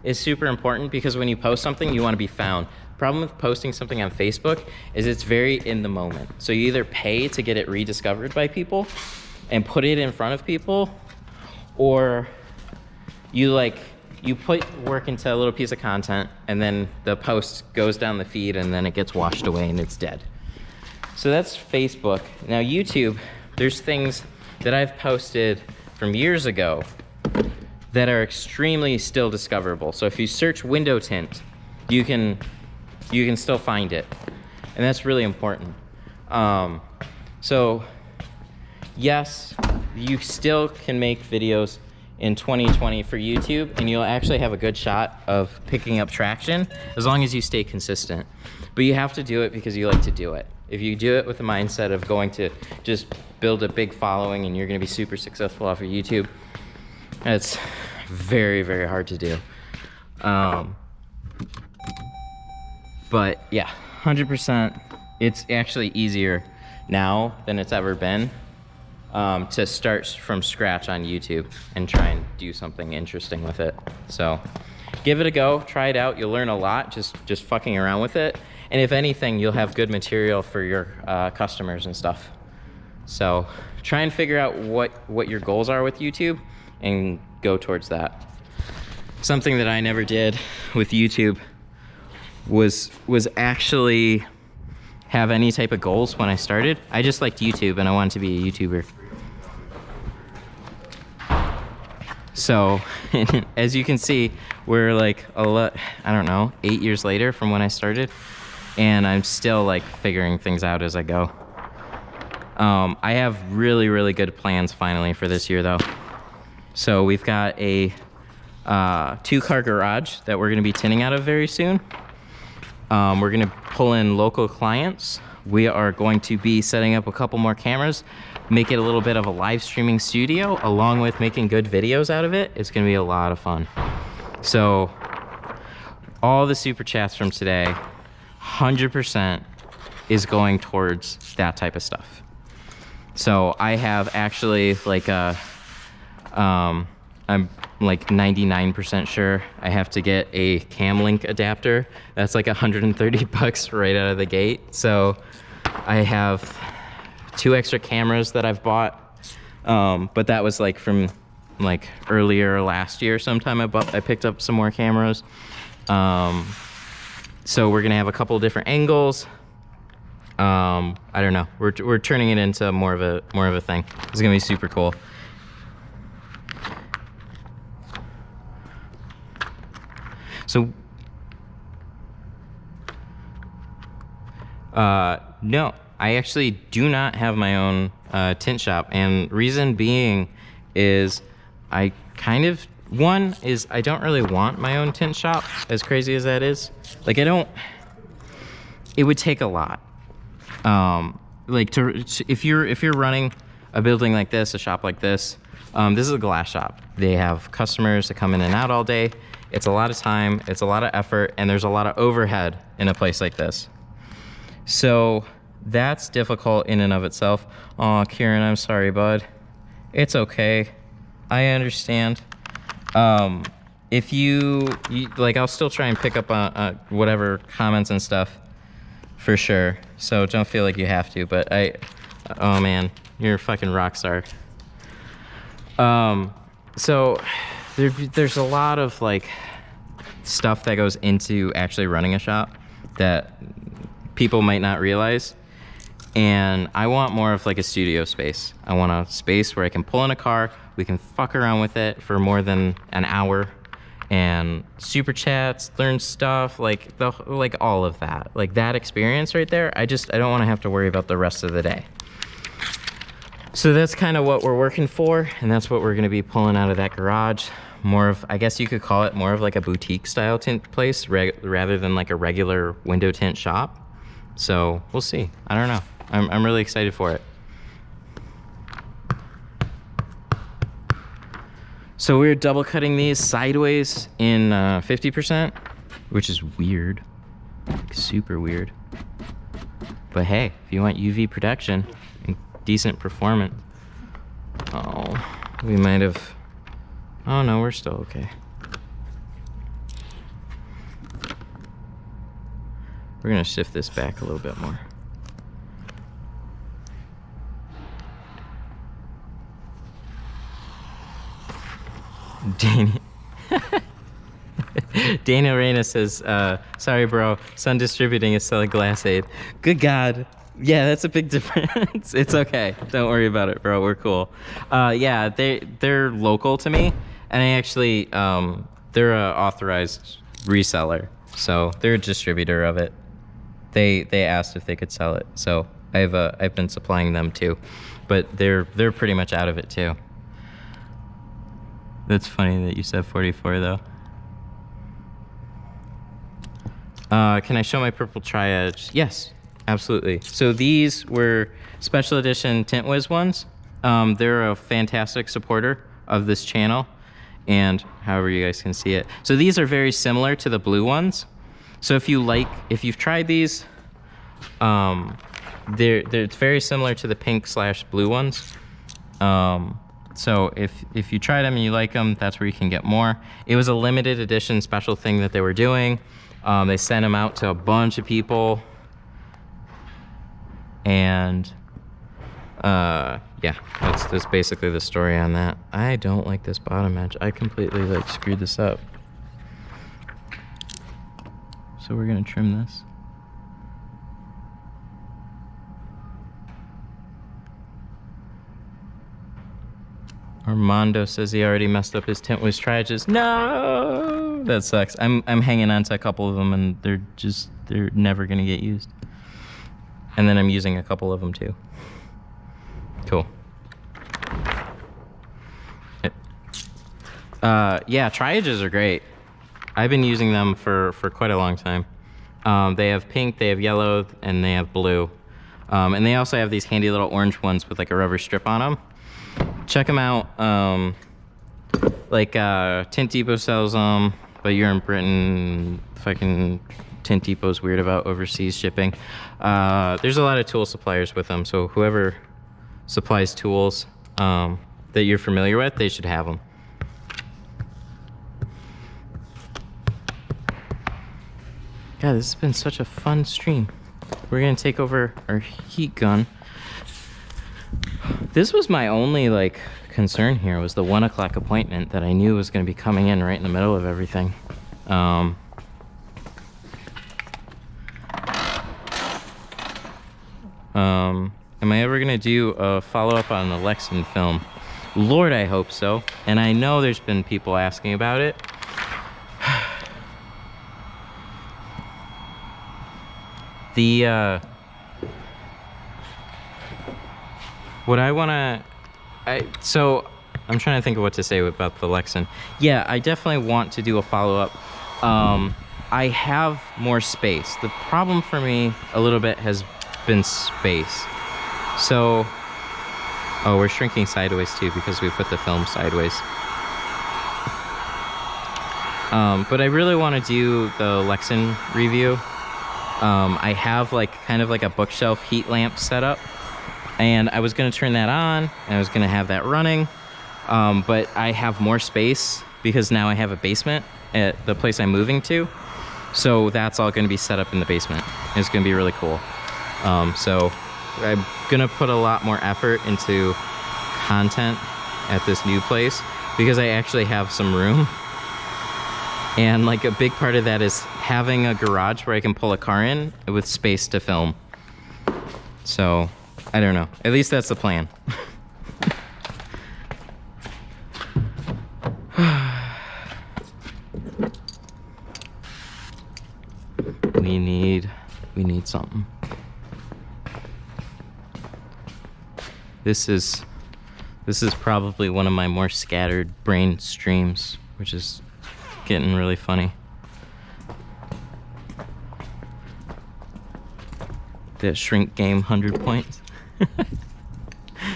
is super important because when you post something, you want to be found. The problem with posting something on Facebook is it's very in the moment. So you either pay to get it rediscovered by people and put it in front of people, or you put work into a little piece of content and then the post goes down the feed and then it gets washed away and it's dead. So that's Facebook. Now YouTube, there's things that I've posted from years ago that are extremely still discoverable. So if you search window tint, you can still find it. And that's really important. So yes, you still can make videos in 2020 for YouTube, and you'll actually have a good shot of picking up traction as long as you stay consistent. But you have to do it because you like to do it. If you do it with the mindset of going to just build a big following and you're gonna be super successful off of YouTube, that's very, very hard to do. But yeah, 100%, it's actually easier now than it's ever been to start from scratch on YouTube and try and do something interesting with it. So give it a go, try it out. You'll learn a lot just fucking around with it. And if anything, you'll have good material for your customers and stuff. So try and figure out what your goals are with YouTube and go towards that. Something that I never did with YouTube was actually have any type of goals when I started. I just liked YouTube and I wanted to be a YouTuber. So as you can see, we're like I don't know, 8 years later from when I started, and I'm still like figuring things out as I go. I have really, really good plans finally for this year though. So we've got a 2-car garage that we're gonna be tinting out of very soon. We're gonna pull in local clients. We are going to be setting up a couple more cameras, make it a little bit of a live streaming studio, along with making good videos out of it. It's gonna be a lot of fun. So all the super chats from today, 100% is going towards that type of stuff. So I have actually like I'm like 99% sure I have to get a cam link adapter. That's like 130 bucks right out of the gate. So I have 2 extra cameras that I've bought, but that was like from like earlier last year sometime. I picked up some more cameras. So we're gonna have a couple different angles. I don't know. We're turning it into more of a thing. It's gonna be super cool. So, no, I actually do not have my own tint shop, and reason being is I kind of, one is I don't really want my own tint shop, as crazy as that is. Like it would take a lot. Like if you're running a building like this, a shop like this, this is a glass shop. They have customers that come in and out all day. It's a lot of time, it's a lot of effort, and there's a lot of overhead in a place like this. So that's difficult in and of itself. Aw, Kieran, I'm sorry, bud. It's okay. I understand. If you like, I'll still try and pick up on whatever comments and stuff for sure. So don't feel like you have to, but oh man, you're a fucking rock star. So there's a lot of like stuff that goes into actually running a shop that people might not realize, and I want more of like a studio space. I want a space where I can pull in a car, we can fuck around with it for more than an hour, and super chats, learn stuff, like all of that, like that experience right there. I don't want to have to worry about the rest of the day. So that's kind of what we're working for, and that's what we're going to be pulling out of that garage. More of, I guess you could call it more of like a boutique style tint place rather than like a regular window tint shop. So we'll see. I don't know. I'm really excited for it. So we're double cutting these sideways in 50%, which is weird, like super weird. But hey, if you want UV protection and decent performance, oh, we might have, oh no, we're still okay. We're gonna shift this back a little bit more. Daniel Reyna says, sorry bro, Sun Distributing is selling glass aid. Good God. Yeah, that's a big difference. It's okay. Don't worry about it, bro. We're cool. Yeah, they're local to me, and I actually, they're a authorized reseller. So they're a distributor of it. They asked if they could sell it. So I've been supplying them too, but they're pretty much out of it too. That's funny that you said 44 though. Can I show my purple Triage? Yes, absolutely. So these were special edition Tint Wiz ones. They're a fantastic supporter of this channel, and however you guys can see it. So these are very similar to the blue ones. So if you've tried these, it's very similar to the pink/blue ones. So if you try them and you like them, that's where you can get more. It was a limited edition special thing that they were doing. They sent them out to a bunch of people, and yeah, that's basically the story on that. I don't like this bottom edge. I completely like screwed this up. So we're gonna trim this. Armando says he already messed up his Tint Wiz Triages. No, that sucks. I'm hanging on to a couple of them, and they're never gonna get used. And then I'm using a couple of them too. Cool. Yeah, Triages are great. I've been using them for quite a long time. They have pink, they have yellow, and they have blue. And they also have these handy little orange ones with like a rubber strip on them. Check them out. Tint Depot sells them, but you're in Britain, fucking Tint Depot's weird about overseas shipping. There's a lot of tool suppliers with them, so whoever supplies tools that you're familiar with, they should have them. God, this has been such a fun stream. We're gonna take over our heat gun. This was my only like concern here, was the 1 o'clock appointment that I knew was gonna be coming in right in the middle of everything. Am I ever gonna do a follow-up on the Lexan film? Lord, I hope so. And I know there's been people asking about it. So I'm trying to think of what to say about the Lexan. Yeah, I definitely want to do a follow-up. I have more space. The problem for me a little bit has been space. So, oh, we're shrinking sideways too because we put the film sideways. But I really want to do the Lexan review. I have like kind of like a bookshelf heat lamp set up, and I was going to turn that on and I was going to have that running, but I have more space because now I have a basement at the place I'm moving to, so that's all going to be set up in the basement. It's going to be really cool. So I'm going to put a lot more effort into content at this new place because I actually have some room. And like a big part of that is having a garage where I can pull a car in with space to film. So, I don't know. At least that's the plan. We need something. This is probably one of my more scattered brain streams, which is getting really funny. That shrink game 100 points.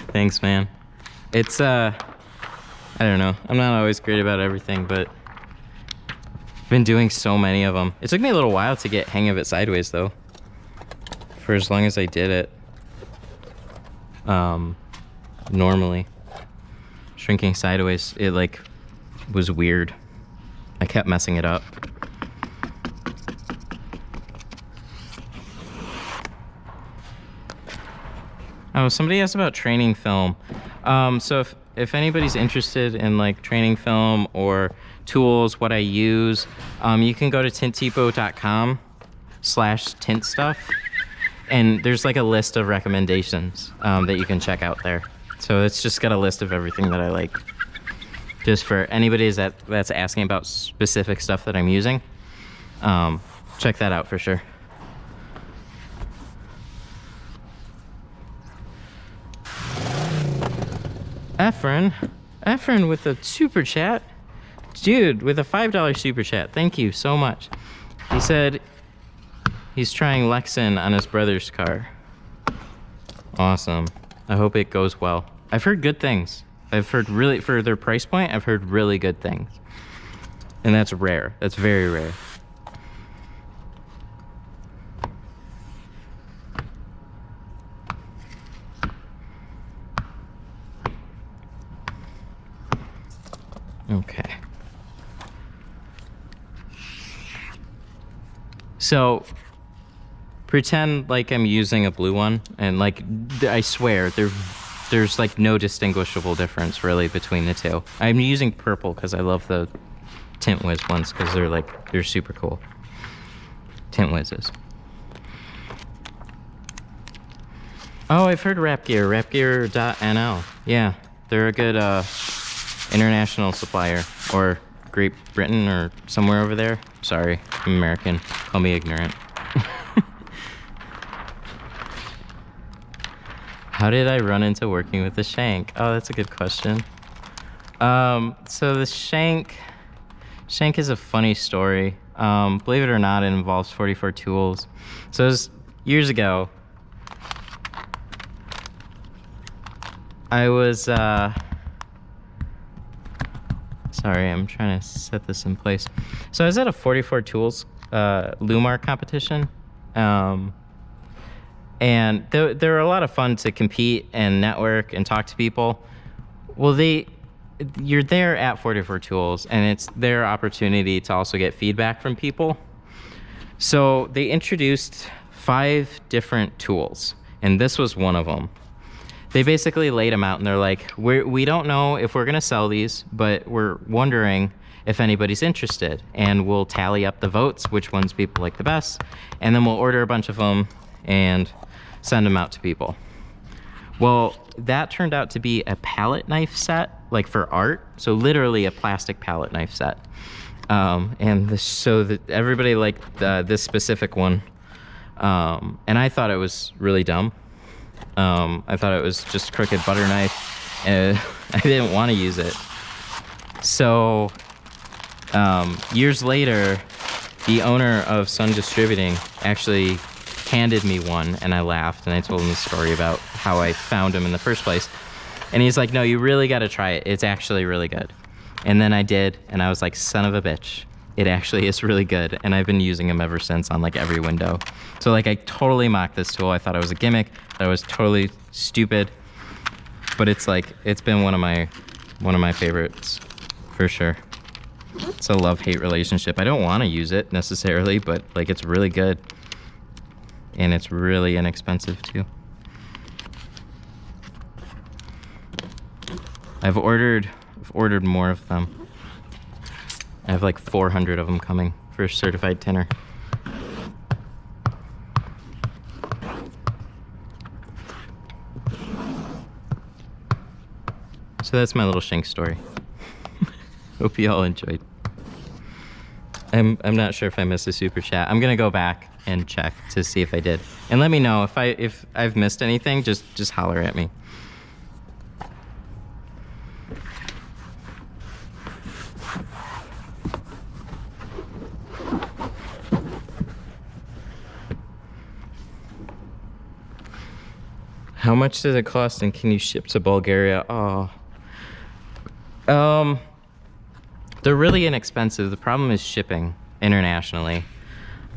Thanks, man. It's I don't know. I'm not always great about everything, but I've been doing so many of them. It took me a little while to get hang of it sideways though. For as long as I did it. Normally. Shrinking sideways, it like was weird. I kept messing it up. Oh, somebody asked about training film. So if anybody's interested in like training film or tools, what I use, you can go to tintdepot.com/tint stuff, and there's like a list of recommendations that you can check out there. So it's just got a list of everything that I like. Just for anybody that's asking about specific stuff that I'm using, check that out for sure. Efren with a super chat. Dude, with a $5 super chat. Thank you so much. He said he's trying Lexan on his brother's car. Awesome. I hope it goes well. I've heard good things. I've heard really, for their price point, I've heard really good things. And that's rare. That's very rare. Okay. So pretend like I'm using a blue one, and like I swear there's like no distinguishable difference really between the two. I'm using purple because I love the Tint Wiz ones because they're super cool. Tint Wizzes. Oh, I've heard rapgear.nl. Yeah, they're a good international supplier, or Great Britain or somewhere over there. Sorry, I'm American. Call me ignorant. How did I run into working with the Shank? Oh, that's a good question. So the Shank is a funny story. Believe it or not, it involves 44 tools. So it was years ago. I was, sorry, I'm trying to set this in place. So I was at a 44 tools Lumar competition. And they were a lot of fun to compete and network and talk to people. Well, you're there at 44 Tools, and it's their opportunity to also get feedback from people. So they introduced 5 different tools, and this was one of them. They basically laid them out, and they're like, we don't know if we're going to sell these, but we're wondering if anybody's interested. And we'll tally up the votes, which ones people like the best, and then we'll order a bunch of them and send them out to people. Well, that turned out to be a palette knife set, like for art. So literally a plastic palette knife set. So that everybody liked this specific one. And I thought it was really dumb. I thought it was just crooked butter knife. I didn't want to use it. So years later, the owner of Sun Distributing actually handed me one, and I laughed, and I told him the story about how I found him in the first place. And he's like, no, you really got to try it. It's actually really good. And then I did, and I was like, son of a bitch. It actually is really good. And I've been using them ever since on like every window. So like I totally mocked this tool. I thought it was a gimmick. That was totally stupid. But it's been one of my favorites for sure. It's a love-hate relationship. I don't want to use it necessarily, but like it's really good. And it's really inexpensive too. I've ordered more of them. I have like 400 of them coming for a certified tinner. So that's my little Shank story. Hope you all enjoyed. I'm not sure if I missed a super chat. I'm gonna go back and check to see if I did. And let me know if I've missed anything, just holler at me. How much does it cost and can you ship to Bulgaria? Oh. They're really inexpensive. The problem is shipping internationally.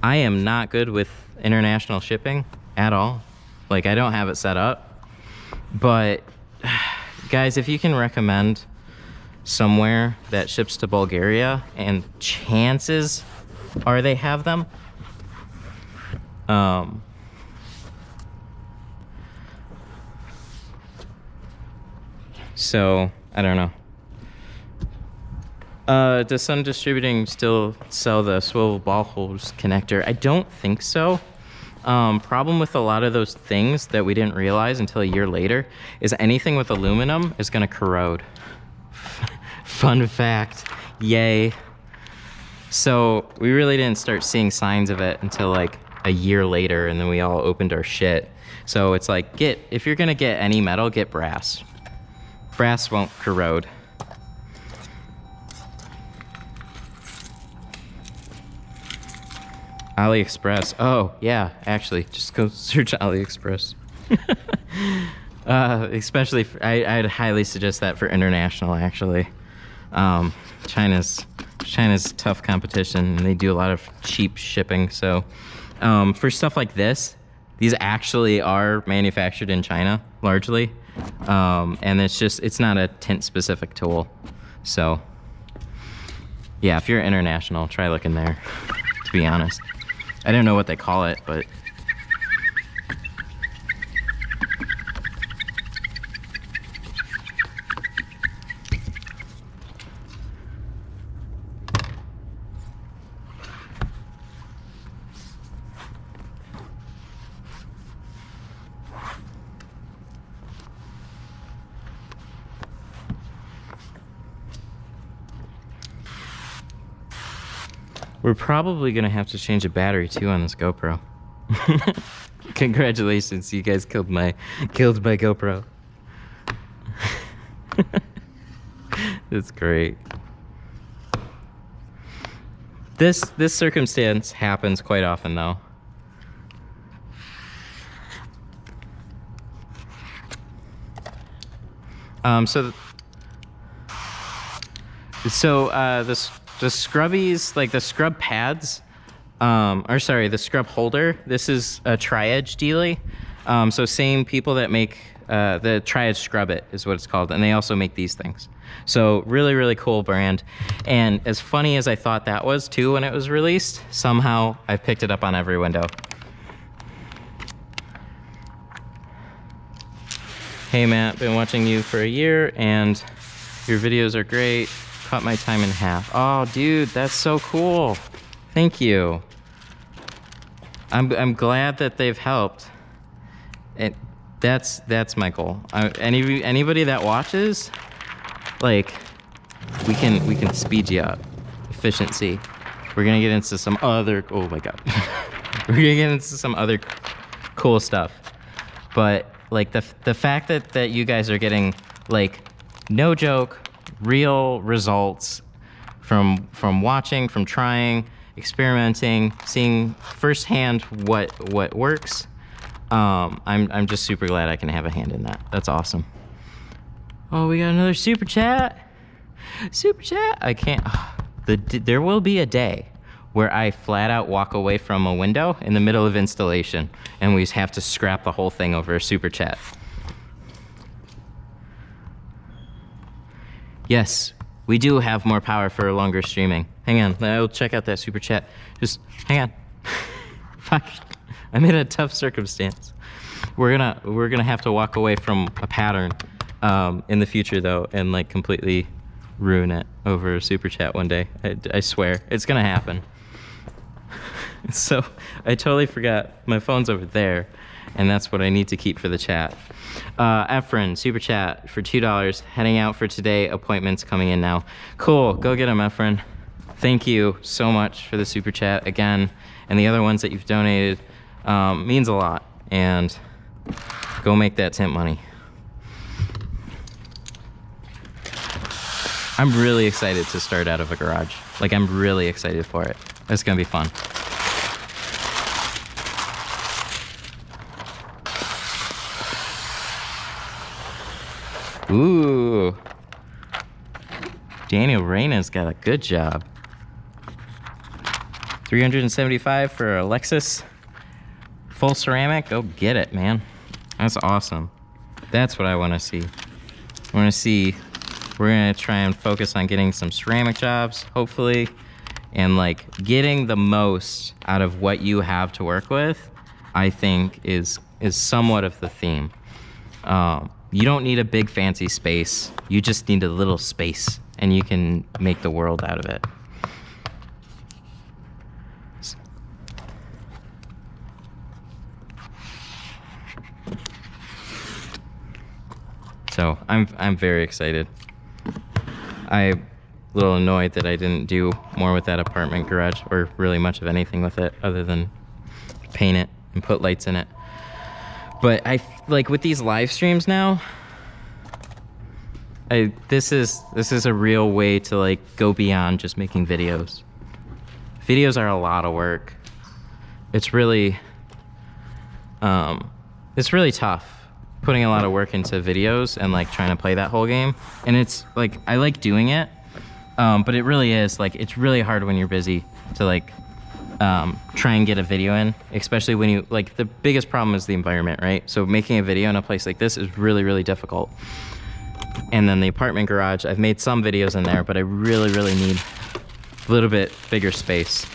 I am not good with international shipping at all. Like, I don't have it set up. But guys, if you can recommend somewhere that ships to Bulgaria, and chances are they have them, so I don't know. Does Sun Distributing still sell the swivel ball hose connector? I don't think so. Problem with a lot of those things that we didn't realize until a year later is anything with aluminum is going to corrode. Fun fact. Yay. So we really didn't start seeing signs of it until like a year later, and then we all opened our shit. So it's like, if you're going to get any metal, get brass. Brass won't corrode. AliExpress. Oh, yeah, actually, just go search AliExpress. Especially, I'd highly suggest that for international, actually. China's tough competition, and they do a lot of cheap shipping. So for stuff like this, these actually are manufactured in China, largely. And it's not a tint specific tool. So yeah, if you're international, try looking there, to be honest. I don't know what they call it, but we're probably gonna have to change a battery too on this GoPro. Congratulations, you guys killed my GoPro. That's great. This circumstance happens quite often though. The scrubbies, like the scrub pads, the scrub holder, this is a Triage dealie. So same people that make the Triage Scrub It is what it's called, and they also make these things. So really, really cool brand. And as funny as I thought that was too when it was released, somehow I picked it up on every window. Hey Matt, been watching you for a year and your videos are great. Cut my time in half. Oh dude, that's so cool. Thank you. I'm glad that they've helped. That's my goal. Anybody that watches, like, we can speed you up. Efficiency. We're gonna get into some other, oh my god. We're gonna get into some other cool stuff. But like the fact that you guys are getting, like, no joke, real results from watching, from trying, experimenting, seeing firsthand what works. I'm just super glad I can have a hand in that. That's awesome. Oh, we got another super chat. Super chat. I can't. There will be a day where I flat out walk away from a window in the middle of installation, and we have to scrap the whole thing over a super chat. Yes, we do have more power for longer streaming. Hang on, I'll check out that super chat. Just hang on. Fuck, I'm in a tough circumstance. We're gonna have to walk away from a pattern in the future though, and like completely ruin it over a super chat one day. I swear, it's gonna happen. So I totally forgot my phone's over there, and that's what I need to keep for the chat. Efren, super chat for $2. Heading out for today. Appointments coming in now. Cool. Go get them, Efren. Thank you so much for the super chat again, and the other ones that you've donated. Means a lot. And go make that tint money. I'm really excited to start out of a garage. Like, I'm really excited for it. It's gonna be fun. Ooh. Daniel Reyna's got a good job. 375 for a Lexus. Full ceramic. Go get it, man. That's awesome. That's what I want to see. I want to see. We're going to try and focus on getting some ceramic jobs, hopefully. And like getting the most out of what you have to work with, I think is somewhat of the theme. You don't need a big fancy space. You just need a little space, and you can make the world out of it. So I'm very excited. I'm a little annoyed that I didn't do more with that apartment garage, or really much of anything with it other than paint it and put lights in it. But like with these live streams now, This is a real way to like go beyond just making videos. Videos are a lot of work. It's really tough putting a lot of work into videos and like trying to play that whole game. And it's like, I like doing it, but it really is like, it's really hard when you're busy to like try and get a video in, especially when you like, the biggest problem is the environment, right? So making a video in a place like this is really, really difficult. And then the apartment garage, I've made some videos in there, but I really, really need a little bit bigger space.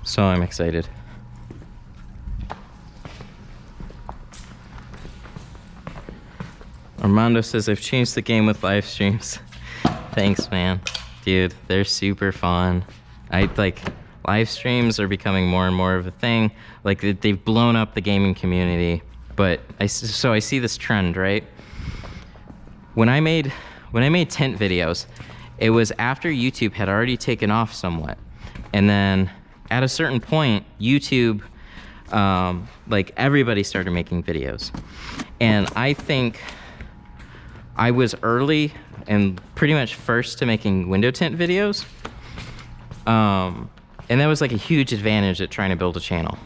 So I'm excited. Armando says, I've changed the game with live streams. Thanks, man. Dude, they're super fun. Live streams are becoming more and more of a thing. Like, they've blown up the gaming community. But so I see this trend, right? When I made tint videos, it was after YouTube had already taken off somewhat. And then at a certain point, YouTube, like everybody started making videos. And I think I was early and pretty much first to making window tint videos. And that was like a huge advantage at trying to build a channel.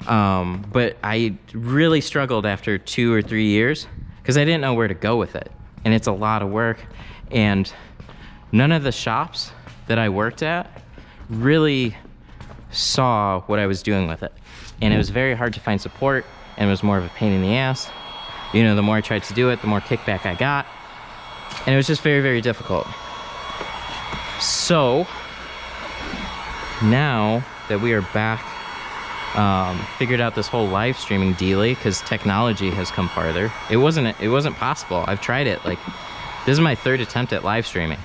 But I really struggled after 2 or 3 years because I didn't know where to go with it. And it's a lot of work. And none of the shops that I worked at really saw what I was doing with it. And it was very hard to find support, and it was more of a pain in the ass. You know, the more I tried to do it, the more kickback I got. And it was just very, very difficult. So now that we are back, figured out this whole live streaming dealy because technology has come farther. It wasn't possible. I've tried it. Like, this is my 3rd attempt at live streaming.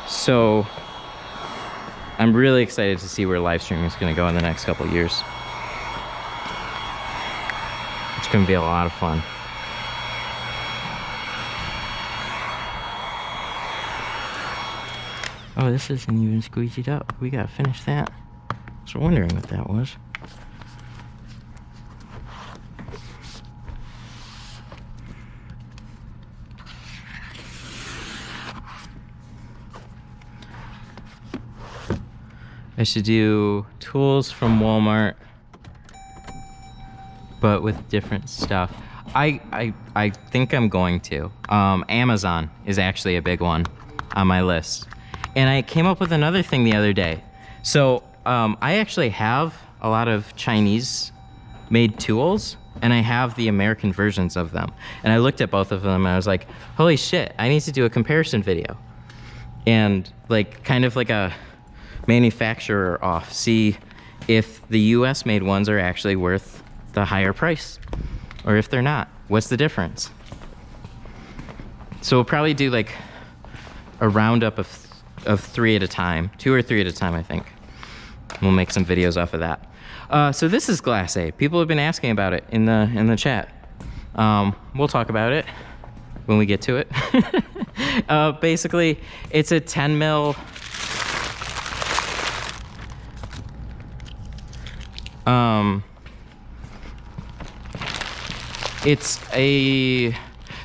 So I'm really excited to see where live streaming is going to go in the next couple of years. It's going to be a lot of fun. Oh, this isn't even squeegeed up. We got to finish that. I was wondering what that was. I should do tools from Walmart, but with different stuff. I think I'm going to. Amazon is actually a big one on my list. And I came up with another thing the other day. So I actually have a lot of Chinese made tools, and I have the American versions of them. And I looked at both of them and I was like, holy shit, I need to do a comparison video. And like kind of like a manufacturer off, see if the US made ones are actually worth the higher price, or if they're not. What's the difference? So we'll probably do like a roundup of 3 at a time, 2 or 3 at a time, I think. We'll make some videos off of that. So this is Glass A. People have been asking about it in the chat. We'll talk about it when we get to it. Basically, it's a 10 mil.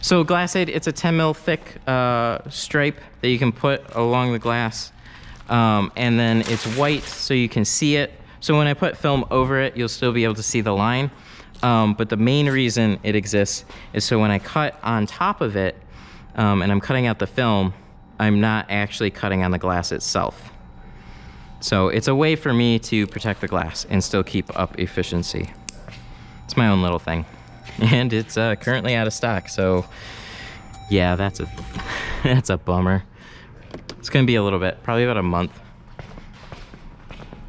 So Glass Aid, it's a 10 mil thick stripe that you can put along the glass. And then it's white so you can see it. So when I put film over it, you'll still be able to see the line. But the main reason it exists is so when I cut on top of it, and I'm cutting out the film, I'm not actually cutting on the glass itself. So it's a way for me to protect the glass and still keep up efficiency. It's my own little thing. And it's currently out of stock, so yeah, that's a bummer. It's gonna be a little bit, probably about a month.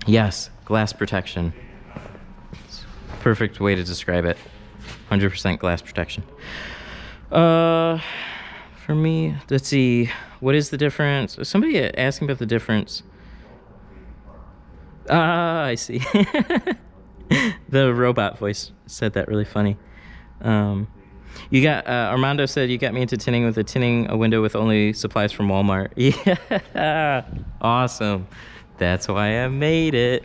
Yes, glass protection. It's a perfect way to describe it. 100% glass protection. For me, let's see, what is the difference? Somebody asking about the difference. Ah, I see. The robot voice said that really funny. You got, Armando said, you got me into tinting with a window with only supplies from Walmart. Yeah, awesome. That's why I made it.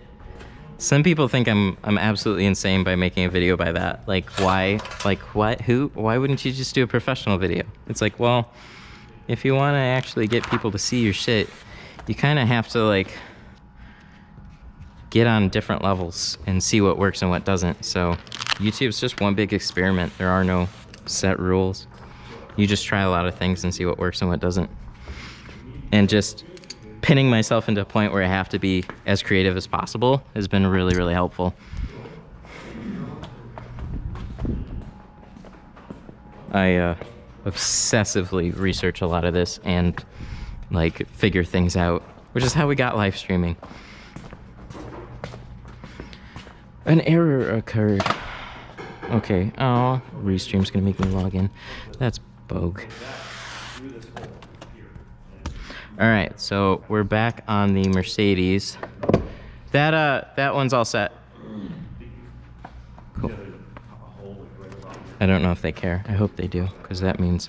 Some people think I'm absolutely insane by making a video by that. Like, why? Like, what? Who? Why wouldn't you just do a professional video? It's like, well, if you want to actually get people to see your shit, you kind of have to, like, get on different levels and see what works and what doesn't. So YouTube's just one big experiment. There are no set rules. You just try a lot of things and see what works and what doesn't. And just pinning myself into a point where I have to be as creative as possible has been really, really helpful. I obsessively research a lot of this and like figure things out, which is how we got live streaming. An error occurred. Okay, oh, restream's gonna make me log in. That's bogue. All right, so we're back on the Mercedes. That one's all set. Cool. I don't know if they care. I hope they do, because that means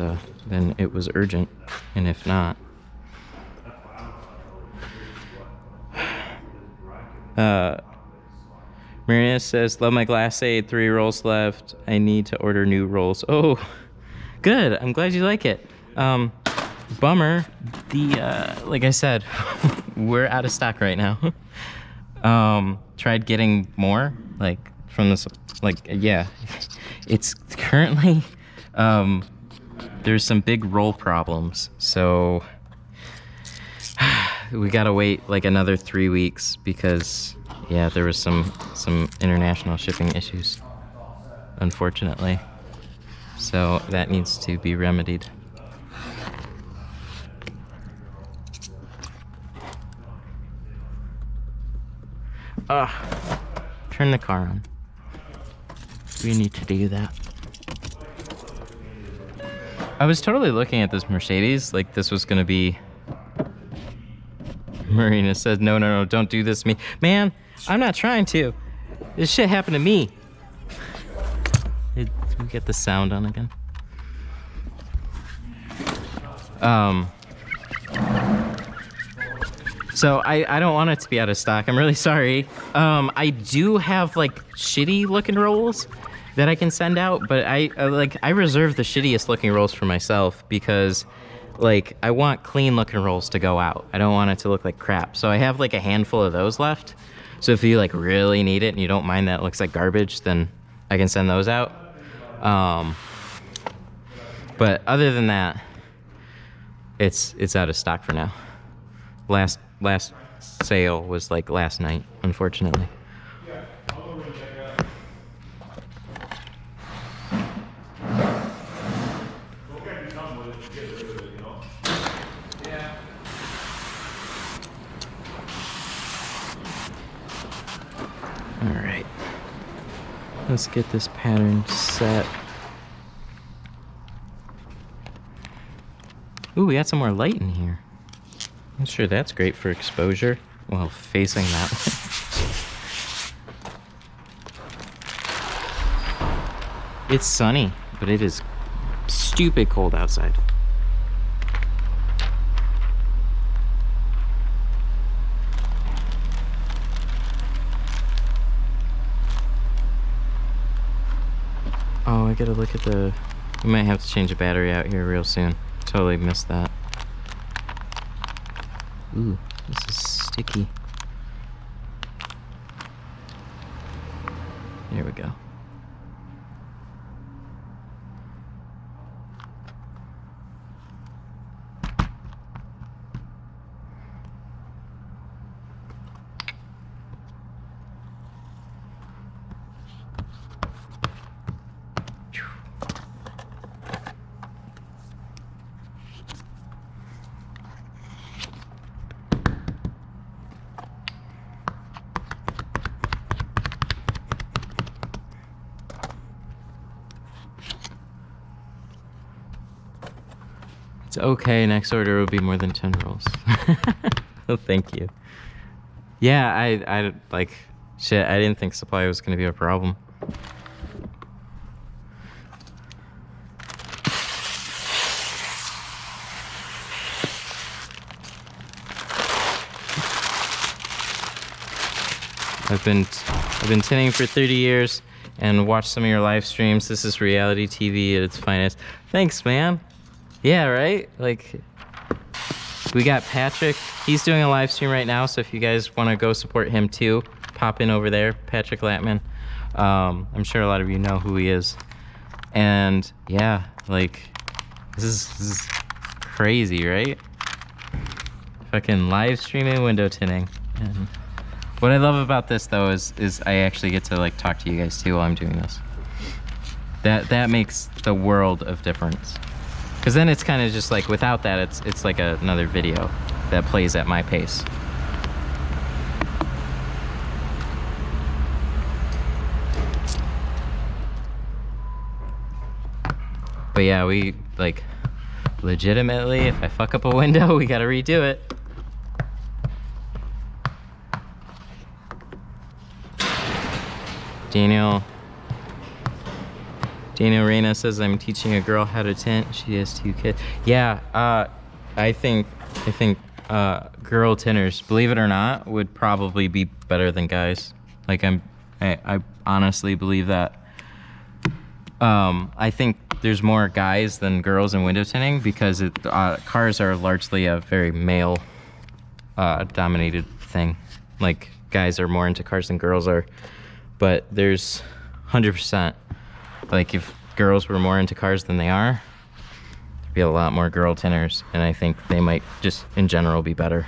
then it was urgent, and if not, Marina says, "Love my glass aid. 3 rolls left. I need to order new rolls." Oh, good. I'm glad you like it. Bummer. Like I said, we're out of stock right now. Tried getting more, like from this, like, yeah. It's currently, there's some big roll problems, so we gotta wait like another 3 weeks because, yeah, there was some international shipping issues, unfortunately. So that needs to be remedied. Turn the car on. We need to do that. I was totally looking at this Mercedes like this was gonna be... Marina says, no, don't do this to me. Man, I'm not trying to. This shit happened to me. Did we get the sound on again? So I don't want it to be out of stock. I'm really sorry. I do have like shitty looking rolls that I can send out, but I reserve the shittiest looking rolls for myself because like I want clean looking rolls to go out. I don't want it to look like crap. So I have like a handful of those left. So if you like really need it and you don't mind that it looks like garbage, then I can send those out. But other than that, it's out of stock for now. Last sale was like last night, unfortunately. All right, let's get this pattern set. Ooh, we got some more light in here. I'm sure that's great for exposure while facing that way. It's sunny, but it is stupid cold outside. Oh, I gotta look at the... We might have to change the battery out here real soon. Totally missed that. Ooh, this is sticky. There we go. It's okay, next order will be more than 10 rolls. Oh, thank you. Yeah, I like, shit, I didn't think supply was gonna be a problem. I've been tinting for 30 years and watched some of your live streams. This is reality TV at its finest. Thanks, man. Yeah, right? Like, we got Patrick. He's doing a live stream right now, so if you guys want to go support him too, pop in over there, Patrick Latman. I'm sure a lot of you know who he is. And yeah, like, this is crazy, right? Fucking live streaming window tinting. And what I love about this though is I actually get to like talk to you guys too while I'm doing this. That makes the world of difference. Because then it's kind of just like, without that, it's like another video that plays at my pace. But yeah, we like, legitimately, if I fuck up a window, we gotta redo it. Daniel Reyna says, I'm teaching a girl how to tint. She has 2 kids. Yeah, I think girl tinters, believe it or not, would probably be better than guys. Like, I honestly believe that. I think there's more guys than girls in window tinting because cars are largely a very male dominated thing. Like, guys are more into cars than girls are. But there's 100%, like, if girls were more into cars than they are, there'd be a lot more girl tinters, and I think they might just in general be better.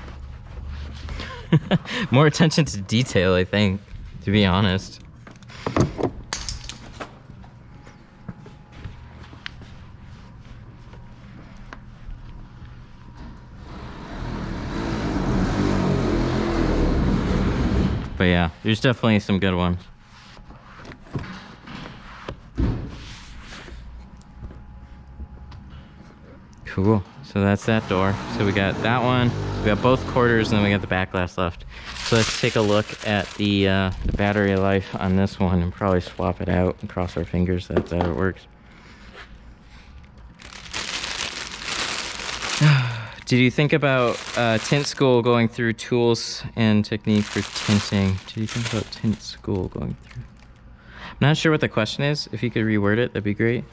More attention to detail, I think, to be honest. But yeah, there's definitely some good ones. Cool, so that's that door. So we got that one, we got both quarters, and then we got the back glass left. So let's take a look at the battery life on this one and probably swap it out and cross our fingers that it works. Did you think about tint school going through tools and technique for tinting? Did you think about tint school going through? I'm not sure what the question is. If you could reword it, that'd be great.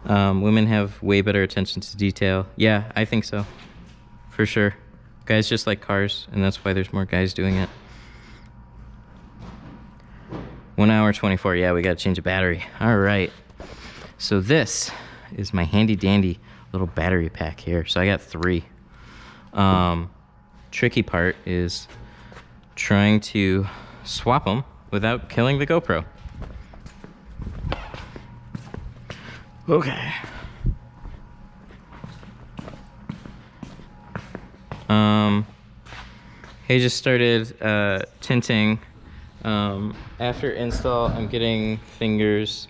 Women have way better attention to detail. Yeah, I think so. For sure. Guys just like cars, and that's why there's more guys doing it. 1 hour 24. Yeah, we gotta change a battery. All right. So this is my handy dandy little battery pack here. So I got 3. Tricky part is trying to swap them without killing the GoPro. Okay. He just started tinting. After install, I'm getting fingers.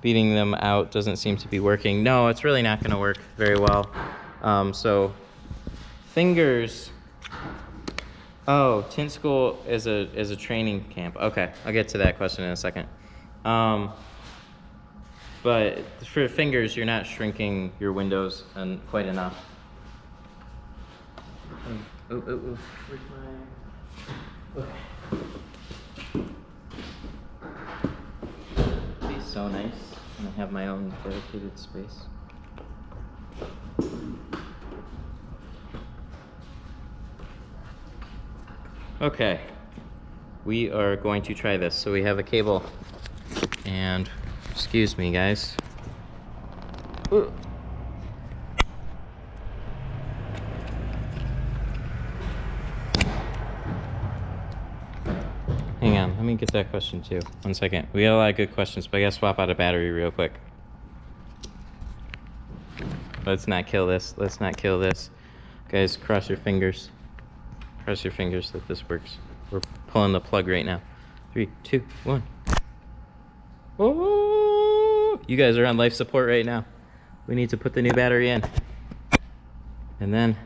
Beating them out doesn't seem to be working. No, it's really not going to work very well. So fingers. Oh, tint school is a training camp. Okay, I'll get to that question in a second. But for fingers, you're not shrinking your windows quite enough. Oh, where's my... Okay. It'd be so nice when I have my own dedicated space. Okay, we are going to try this. So we have a cable, and excuse me, guys. Ooh. Hang on, let me get that question too. 1 second. We got a lot of good questions, but I gotta swap out a battery real quick. Let's not kill this. Let's not kill this. Guys, cross your fingers. Cross your fingers that this works. We're pulling the plug right now. 3, 2, 1. Oh! You guys are on life support right now. We need to put the new battery in. And then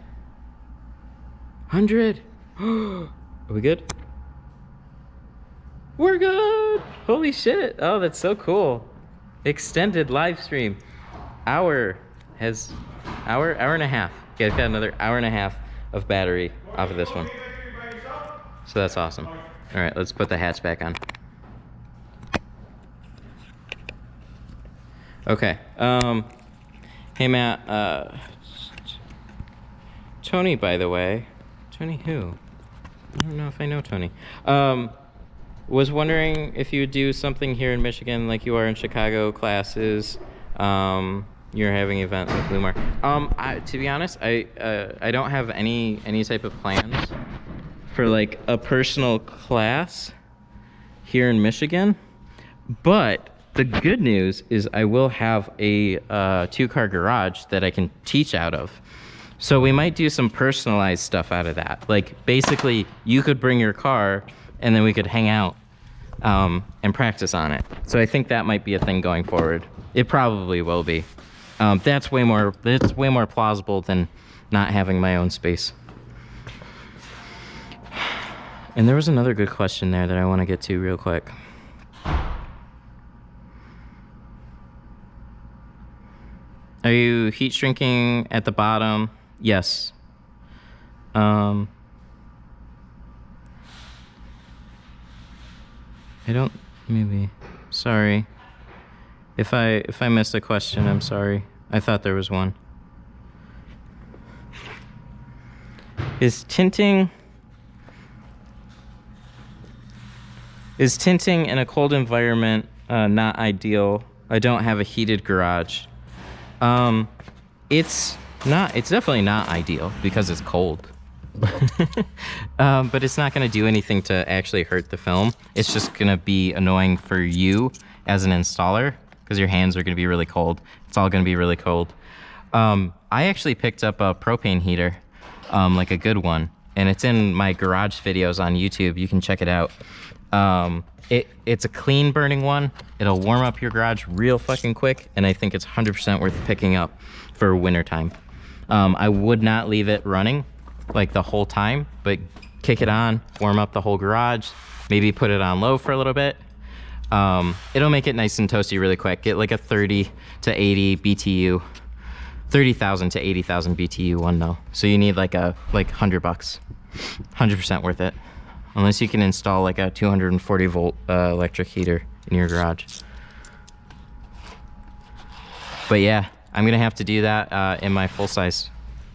100. Are we good? We're good. Holy shit. Oh, that's so cool. Extended live stream. Hour and a half. Okay, I've got another hour and a half of battery off of this one. So that's awesome. All right, let's put the hats back on. Okay. Hey Matt. Tony, by the way. Tony who? I don't know if I know Tony. Was wondering if you would do something here in Michigan like you are in Chicago, classes. You're having an event with Lumar. To be honest, I don't have any type of plans for like a personal class here in Michigan, but the good news is I will have a 2-car garage that I can teach out of. So we might do some personalized stuff out of that. Like basically you could bring your car and then we could hang out and practice on it. So I think that might be a thing going forward. It probably will be. That's way more plausible than not having my own space. And there was another good question there that I want to get to real quick. Are you heat shrinking at the bottom? Yes. I don't, maybe, sorry. If I missed a question, I'm sorry. I thought there was one. Is tinting in a cold environment not ideal? I don't have a heated garage. It's definitely not ideal because it's cold. But it's not going to do anything to actually hurt the film. It's just going to be annoying for you as an installer because your hands are going to be really cold. It's all going to be really cold. I actually picked up a propane heater, like a good one, and it's in my garage videos on YouTube. You can check it out. It's a clean burning one. It'll warm up your garage real fucking quick, and I think it's 100% worth picking up for wintertime. I would not leave it running like the whole time, but kick it on, warm up the whole garage, maybe put it on low for a little bit. It'll make it nice and toasty really quick. Get like a 30 to 80 BTU, 30,000 to 80,000 BTU one though. So you need like $100, 100% worth it. Unless you can install like a 240 volt electric heater in your garage. But yeah, I'm gonna have to do that in my full-size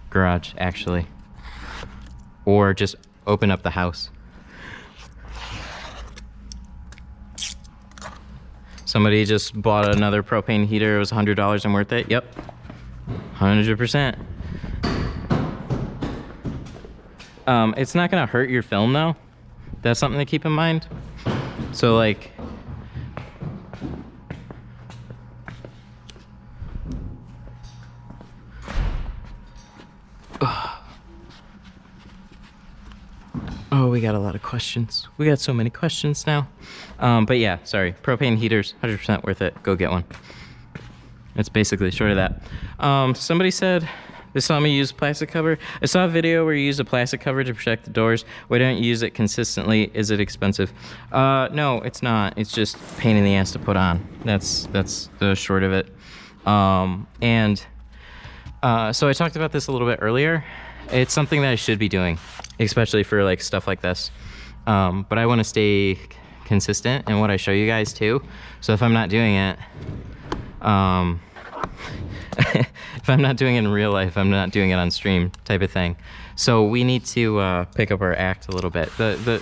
garage actually. Or just open up the house. Somebody just bought another propane heater. It was $100 and worth it. Yep, 100%. It's not gonna hurt your film though. That's something to keep in mind. So like, oh, we got a lot of questions. We got so many questions now. But yeah, sorry. Propane heaters, 100% worth it. Go get one. It's basically short of that. Somebody said, they saw me use plastic cover. I saw a video where you use a plastic cover to protect the doors. Why don't you use it consistently? Is it expensive? No, it's not. It's just a pain in the ass to put on. That's the short of it. So I talked about this a little bit earlier. It's something that I should be doing, especially for like stuff like this. But I want to stay consistent in what I show you guys too. So if I'm not doing it, if I'm not doing it in real life, I'm not doing it on stream type of thing. So we need to pick up our act a little bit.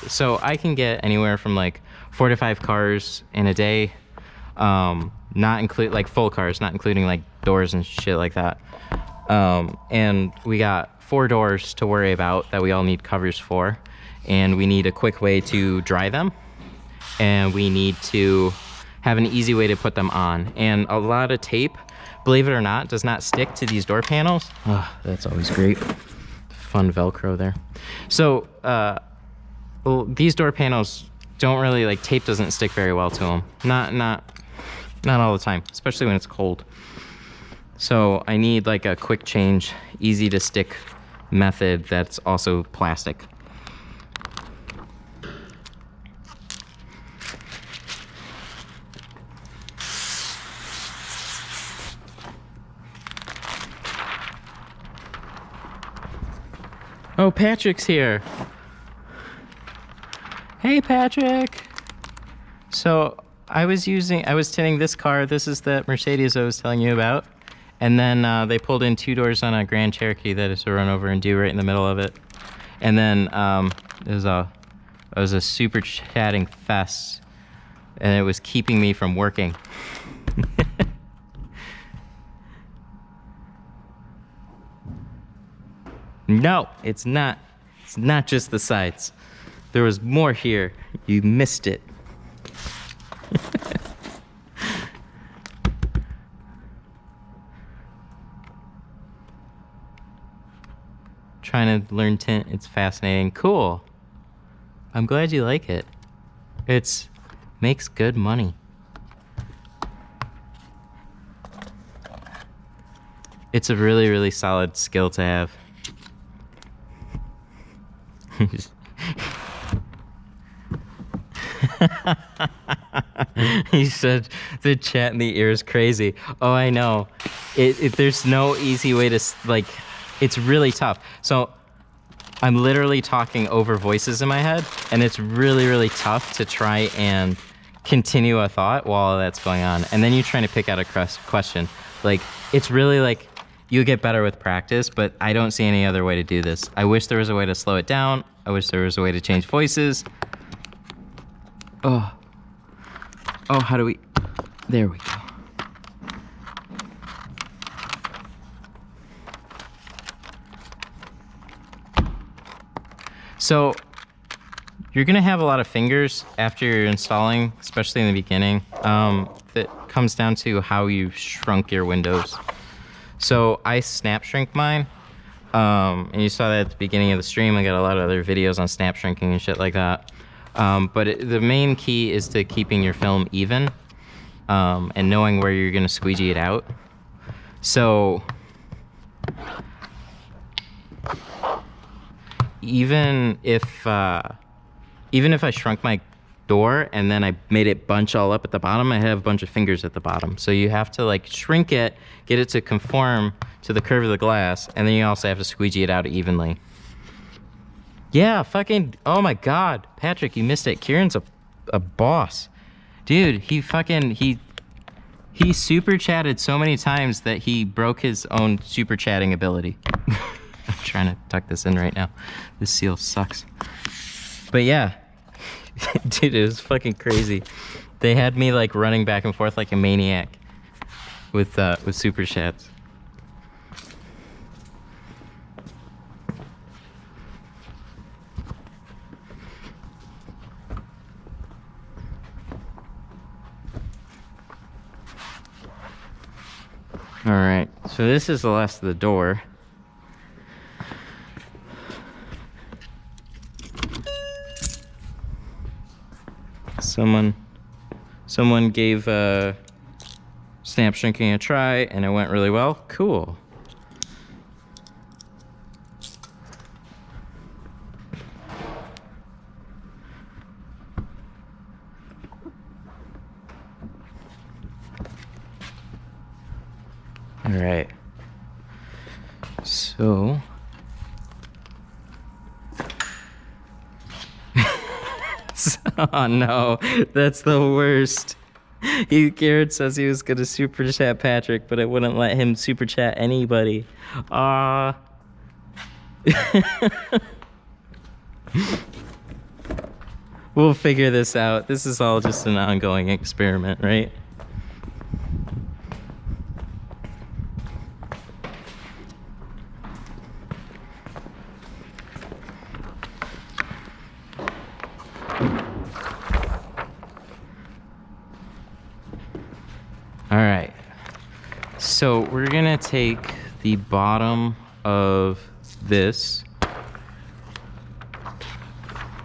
So I can get anywhere from like 4 to 5 cars in a day, not include like full cars, not including like doors and shit like that. And we got 4 doors to worry about that we all need covers for, and we need a quick way to dry them, and we need to have an easy way to put them on. And a lot of tape, believe it or not, does not stick to these door panels. Oh, that's always great. Fun Velcro there. So well, these door panels don't really, like, tape doesn't stick very well to them. Not all the time, especially when it's cold. So I need like a quick change, easy to stick method that's also plastic. Oh, Patrick's here. Hey, Patrick. So I was tinting this car. This is the Mercedes I was telling you about. And then they pulled in 2 doors on a Grand Cherokee that is to run over and do right in the middle of it. And then it was a super chatting fest, and it was keeping me from working. No, it's not. It's not just the sides. There was more here. You missed it. Trying to learn tint. It's fascinating. Cool. I'm glad you like it. It's makes good money. It's a really, really solid skill to have. He said the chat in the ear is crazy. Oh, I know. There's no easy way to, like, it's really tough. So I'm literally talking over voices in my head, and it's really, really tough to try and continue a thought while that's going on. And then you're trying to pick out a question. Like, it's really like, you get better with practice, but I don't see any other way to do this. I wish there was a way to slow it down. I wish there was a way to change voices. Oh, how do we, there we go. So you're gonna have a lot of fingers after you're installing, especially in the beginning. That comes down to how you shrunk your windows. So I snap shrink mine, and you saw that at the beginning of the stream. I got a lot of other videos on snap shrinking and shit like that. But the main key is to keeping your film even, and knowing where you're gonna squeegee it out. So even if I shrunk my door and then I made it bunch all up at the bottom, I have a bunch of fingers at the bottom. So you have to like shrink it, get it to conform to the curve of the glass, and then you also have to squeegee it out evenly. Yeah, fucking, oh my God, Patrick, you missed it. Kieran's a boss. Dude, he super chatted so many times that he broke his own super chatting ability. I'm trying to tuck this in right now. This seal sucks. But yeah, dude, it was fucking crazy. They had me like running back and forth like a maniac with super chats. All right, so this is the last of the door. Someone gave snap shrinking a try, and it went really well. Cool. All right. So oh no, that's the worst. Garrett says he was gonna super chat Patrick, but it wouldn't let him super chat anybody. We'll figure this out. This is all just an ongoing experiment, right? All right, so we're gonna take the bottom of this,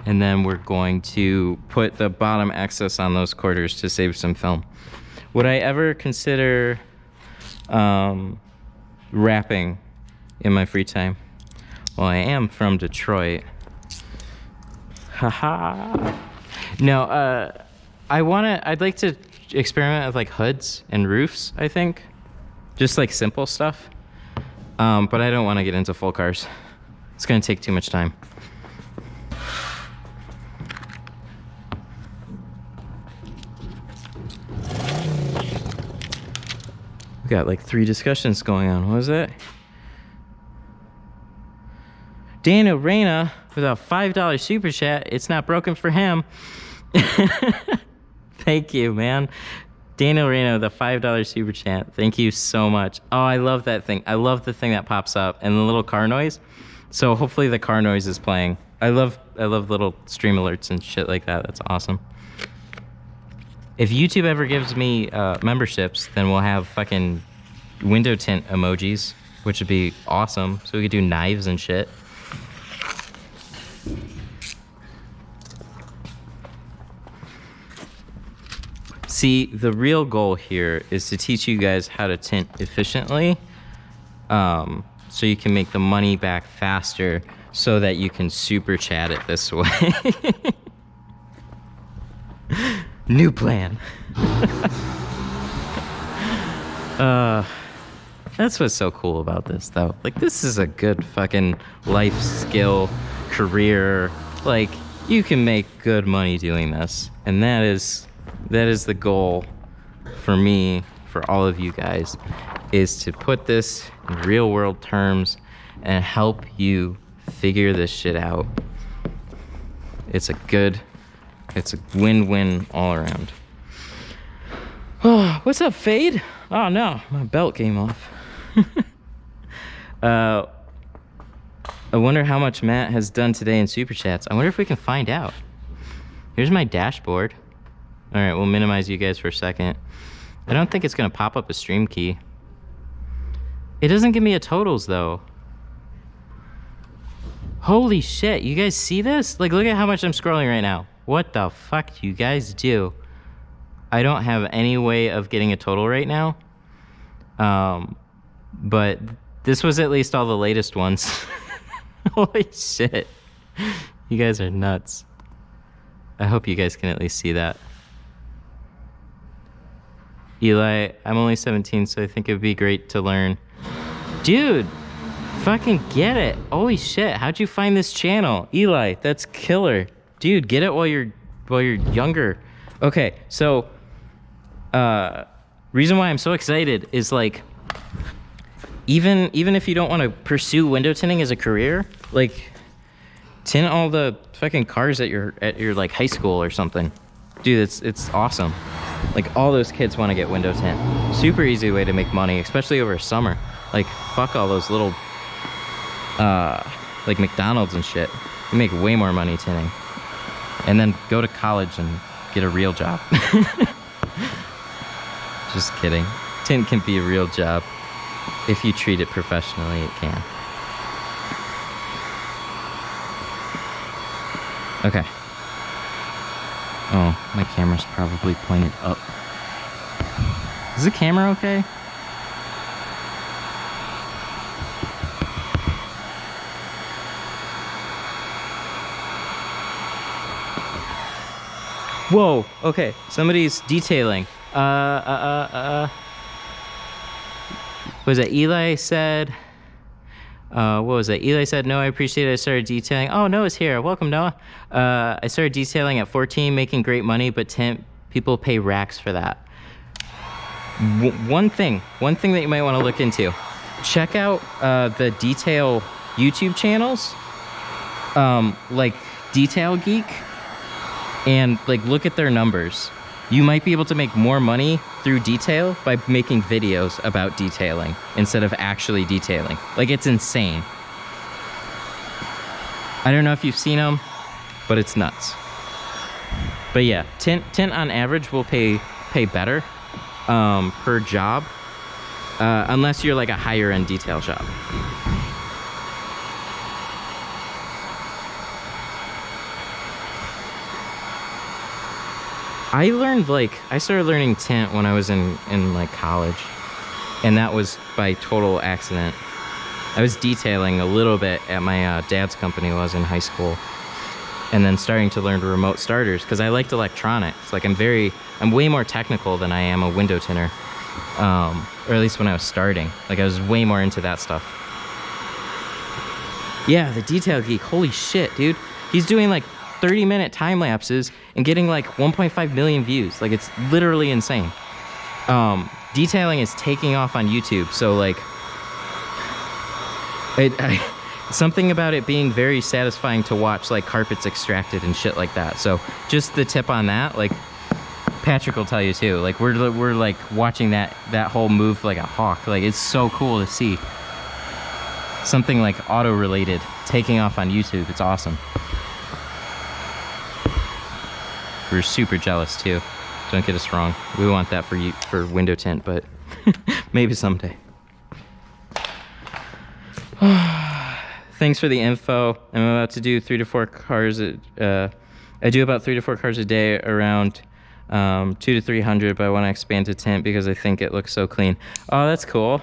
and then we're going to put the bottom excess on those quarters to save some film. Would I ever consider rapping in my free time? Well, I am from Detroit. Haha. No, I'd like to experiment with like hoods and roofs, I think. Just like simple stuff. But I don't want to get into full cars. It's gonna take too much time. We got like 3 discussions going on. What was that? Daniel Reyna with a $5 super chat. It's not broken for him. Thank you, man. Daniel Reyna with a $5 super chat. Thank you so much. Oh, I love that thing. I love the thing that pops up and the little car noise. So hopefully the car noise is playing. I love little stream alerts and shit like that. That's awesome. If YouTube ever gives me memberships, then we'll have fucking window tint emojis, which would be awesome. So we could do knives and shit. See, the real goal here is to teach you guys how to tint efficiently, so you can make the money back faster, so that you can super chat it this way. New plan. That's what's so cool about this, though. Like, this is a good fucking life skill, career. Like, you can make good money doing this, and that is the goal for me, for all of you guys, is to put this in real world terms and help you figure this shit out. It's a win-win all around. Oh, what's up, Fade? Oh no, my belt came off. I wonder how much Matt has done today in super chats. I wonder if we can find out. Here's my dashboard. All right, we'll minimize you guys for a second. I don't think it's gonna pop up a stream key. It doesn't give me a totals though. Holy shit, you guys see this? Like, look at how much I'm scrolling right now. What the fuck do you guys do? I don't have any way of getting a total right now. But this was at least all the latest ones. Holy shit. You guys are nuts. I hope you guys can at least see that. Eli, I'm only 17, so I think it would be great to learn. Dude, fucking get it. Holy shit, how'd you find this channel? Eli, that's killer. Dude, get it while you're younger. Okay, so reason why I'm so excited is, like, even if you don't want to pursue window tinting as a career, like, tint all the fucking cars at your like high school or something. Dude, it's awesome. Like, all those kids want to get window tint. Super easy way to make money, especially over summer. Like, fuck all those little like McDonald's and shit. You make way more money tinting. And then go to college and get a real job. Just kidding. Tint can be a real job. If you treat it professionally, it can. Okay. Oh, my camera's probably pointed up. Is the camera okay? Whoa, okay, somebody's detailing. Was it Eli said? What was it? Eli said, no, I appreciate it. I started detailing. Oh, Noah's here. Welcome, Noah. I started detailing at 14, making great money, but tint, people pay racks for that. One thing that you might want to look into. Check out the detail YouTube channels, like Detail Geek, and like look at their numbers. You might be able to make more money through detail by making videos about detailing instead of actually detailing. Like, it's insane. I don't know if you've seen them, but it's nuts. But yeah, tint on average will pay better per job, unless you're like a higher end detail shop. I started learning tint when I was in like college, and that was by total accident. I was detailing a little bit at my dad's company when I was in high school, and then starting to learn remote starters because I liked electronics. Like, I'm way more technical than I am a window tinter, or at least when I was starting. Like, I was way more into that stuff. Yeah, the Detail Geek, holy shit, dude. He's doing like 30-minute time lapses and getting like 1.5 million views. Like, it's literally insane. detailing is taking off on YouTube. So like, something about it being very satisfying to watch, like carpets extracted and shit like that. So just the tip on that, like Patrick will tell you too. Like we're like watching that whole move like a hawk. Like it's so cool to see something like auto related taking off on YouTube. It's awesome. We're super jealous too. Don't get us wrong. We want that for you, for window tint, but maybe someday. Thanks for the info. I'm about to do 3 to 4 cars. I do about 3 to 4 cars a day, around 200 to 300, but I want to expand to tint because I think it looks so clean. Oh, that's cool.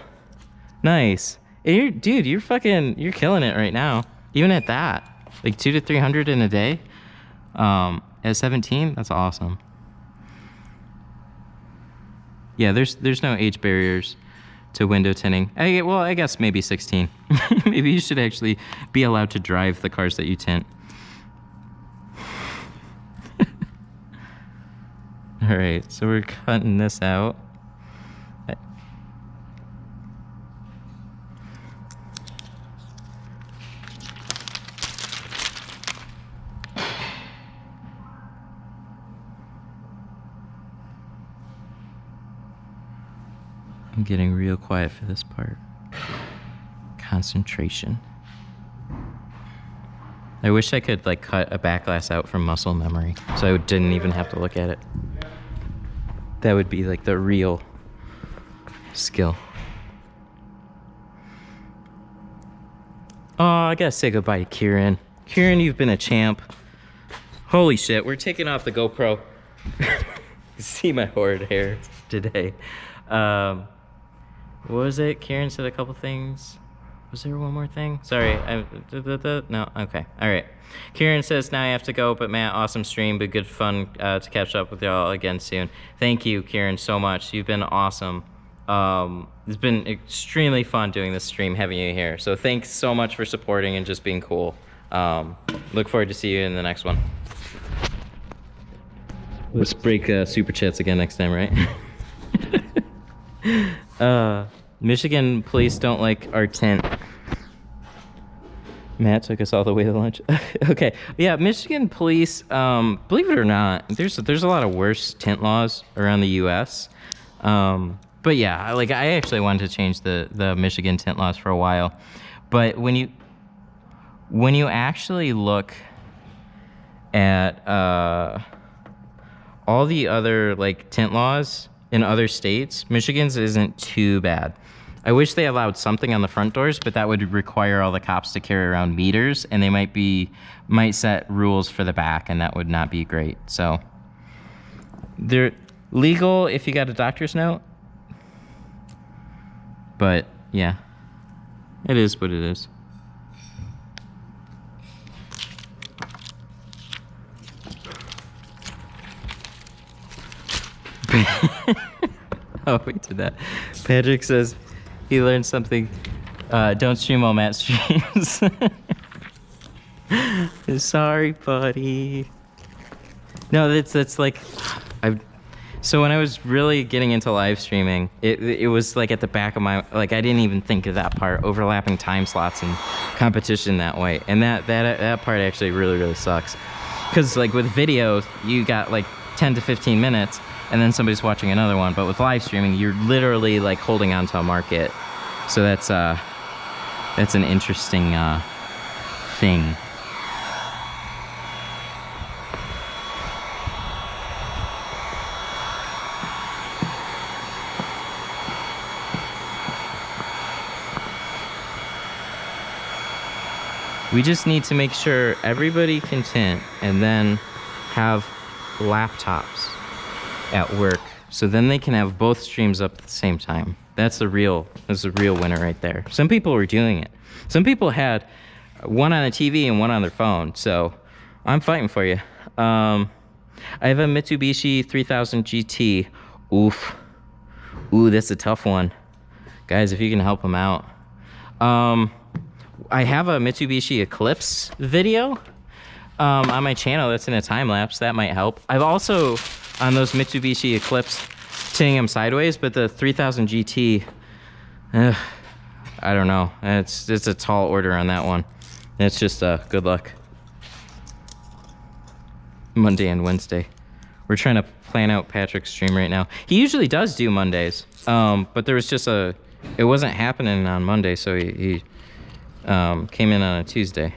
Nice. And dude, you're killing it right now. Even at that, like 200 to 300 in a day. At 17, that's awesome. Yeah, there's no age barriers to window tinting. Well, I guess maybe 16. Maybe you should actually be allowed to drive the cars that you tint. All right, so we're cutting this out. I'm getting real quiet for this part. Concentration. I wish I could like cut a back glass out from muscle memory so I didn't even have to look at it. That would be like the real skill. Oh, I gotta say goodbye to Kieran. Kieran, you've been a champ. Holy shit, we're taking off the GoPro. See my horrid hair today. What was it? Kieran said a couple things. Was there one more thing? Sorry. No? Okay. All right. Kieran says, now I have to go, but Matt, awesome stream, but good fun to catch up with y'all again soon. Thank you, Kieran, so much. You've been awesome. It's been extremely fun doing this stream, having you here. So thanks so much for supporting and just being cool. Look forward to see you in the next one. Let's break super chats again next time, right? Michigan police don't like our tint. Matt took us all the way to lunch. Okay, yeah, Michigan police, believe it or not, there's a lot of worse tint laws around the U.S. But yeah, like I actually wanted to change the Michigan tint laws for a while. But when you actually look at all the other like tint laws in other states, Michigan's isn't too bad. I wish they allowed something on the front doors, but that would require all the cops to carry around meters, and they might set rules for the back, and that would not be great. So they're legal if you got a doctor's note, but yeah, it is what it is. Oh, we did that. Patrick says he learned something. Don't stream while Matt streams. Sorry, buddy. No, that's like, so when I was really getting into live streaming, it was like at the back of my, like I didn't even think of that part, overlapping time slots and competition that way. And that part actually really sucks. Cause like with videos, you got like 10 to 15 minutes and then somebody's watching another one. But with live streaming, you're literally like holding on to a market. So that's an interesting thing. We just need to make sure everybody can tint and then have laptops at work, so then they can have both streams up at the same time. That's the real winner right there. Some people were doing it. Some people had one on the TV and one on their phone, so I'm fighting for you. I have a Mitsubishi 3000 GT. Oof. Ooh, that's a tough one. Guys, if you can help them out. I have a Mitsubishi Eclipse video on my channel that's in a time lapse. That might help. I've also, on those Mitsubishi Eclipse tinting them sideways, but the 3000 GT, I don't know. It's a tall order on that one. It's just good luck. Monday and Wednesday. We're trying to plan out Patrick's stream right now. He usually does do Mondays, but there was just it wasn't happening on Monday, so he came in on a Tuesday.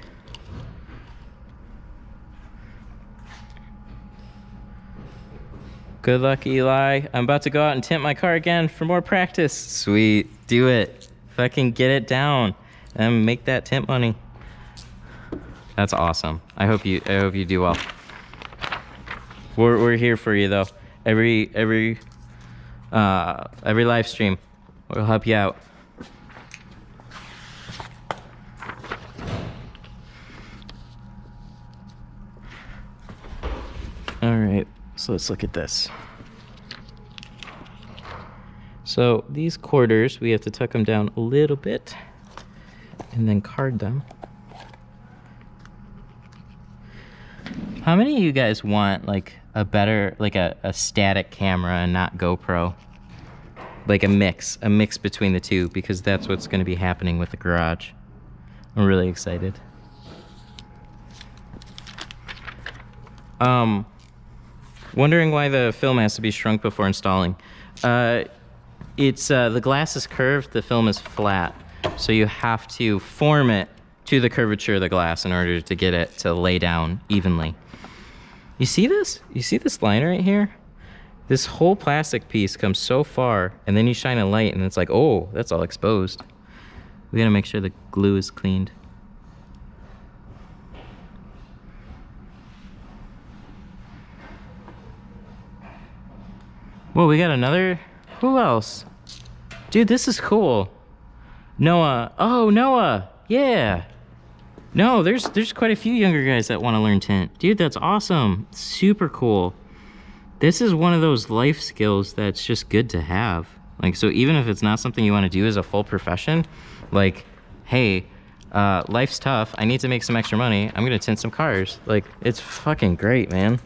Good luck, Eli. I'm about to go out and tint my car again for more practice. Sweet, do it. Fucking get it down and make that tint money. That's awesome. I hope you do well. We're here for you though. Every live stream, we'll help you out. All right, so let's look at this. So these quarters, we have to tuck them down a little bit and then card them. How many of you guys want like a better, like a static camera and not GoPro? Like a mix between the two, because that's what's going to be happening with the garage. I'm really excited. Wondering why the film has to be shrunk before installing. It's the glass is curved, the film is flat, so you have to form it to the curvature of the glass in order to get it to lay down evenly. You see this? You see this line right here? This whole plastic piece comes so far, and then you shine a light and it's like, oh, that's all exposed. We gotta make sure the glue is cleaned. Whoa, we got another, who else? Dude, this is cool. Noah, oh, Noah, yeah. No, there's quite a few younger guys that want to learn tint. Dude, that's awesome. Super cool. This is one of those life skills that's just good to have. Like, so even if it's not something you want to do as a full profession, like, hey, life's tough. I need to make some extra money. I'm going to tint some cars. Like, it's fucking great, man.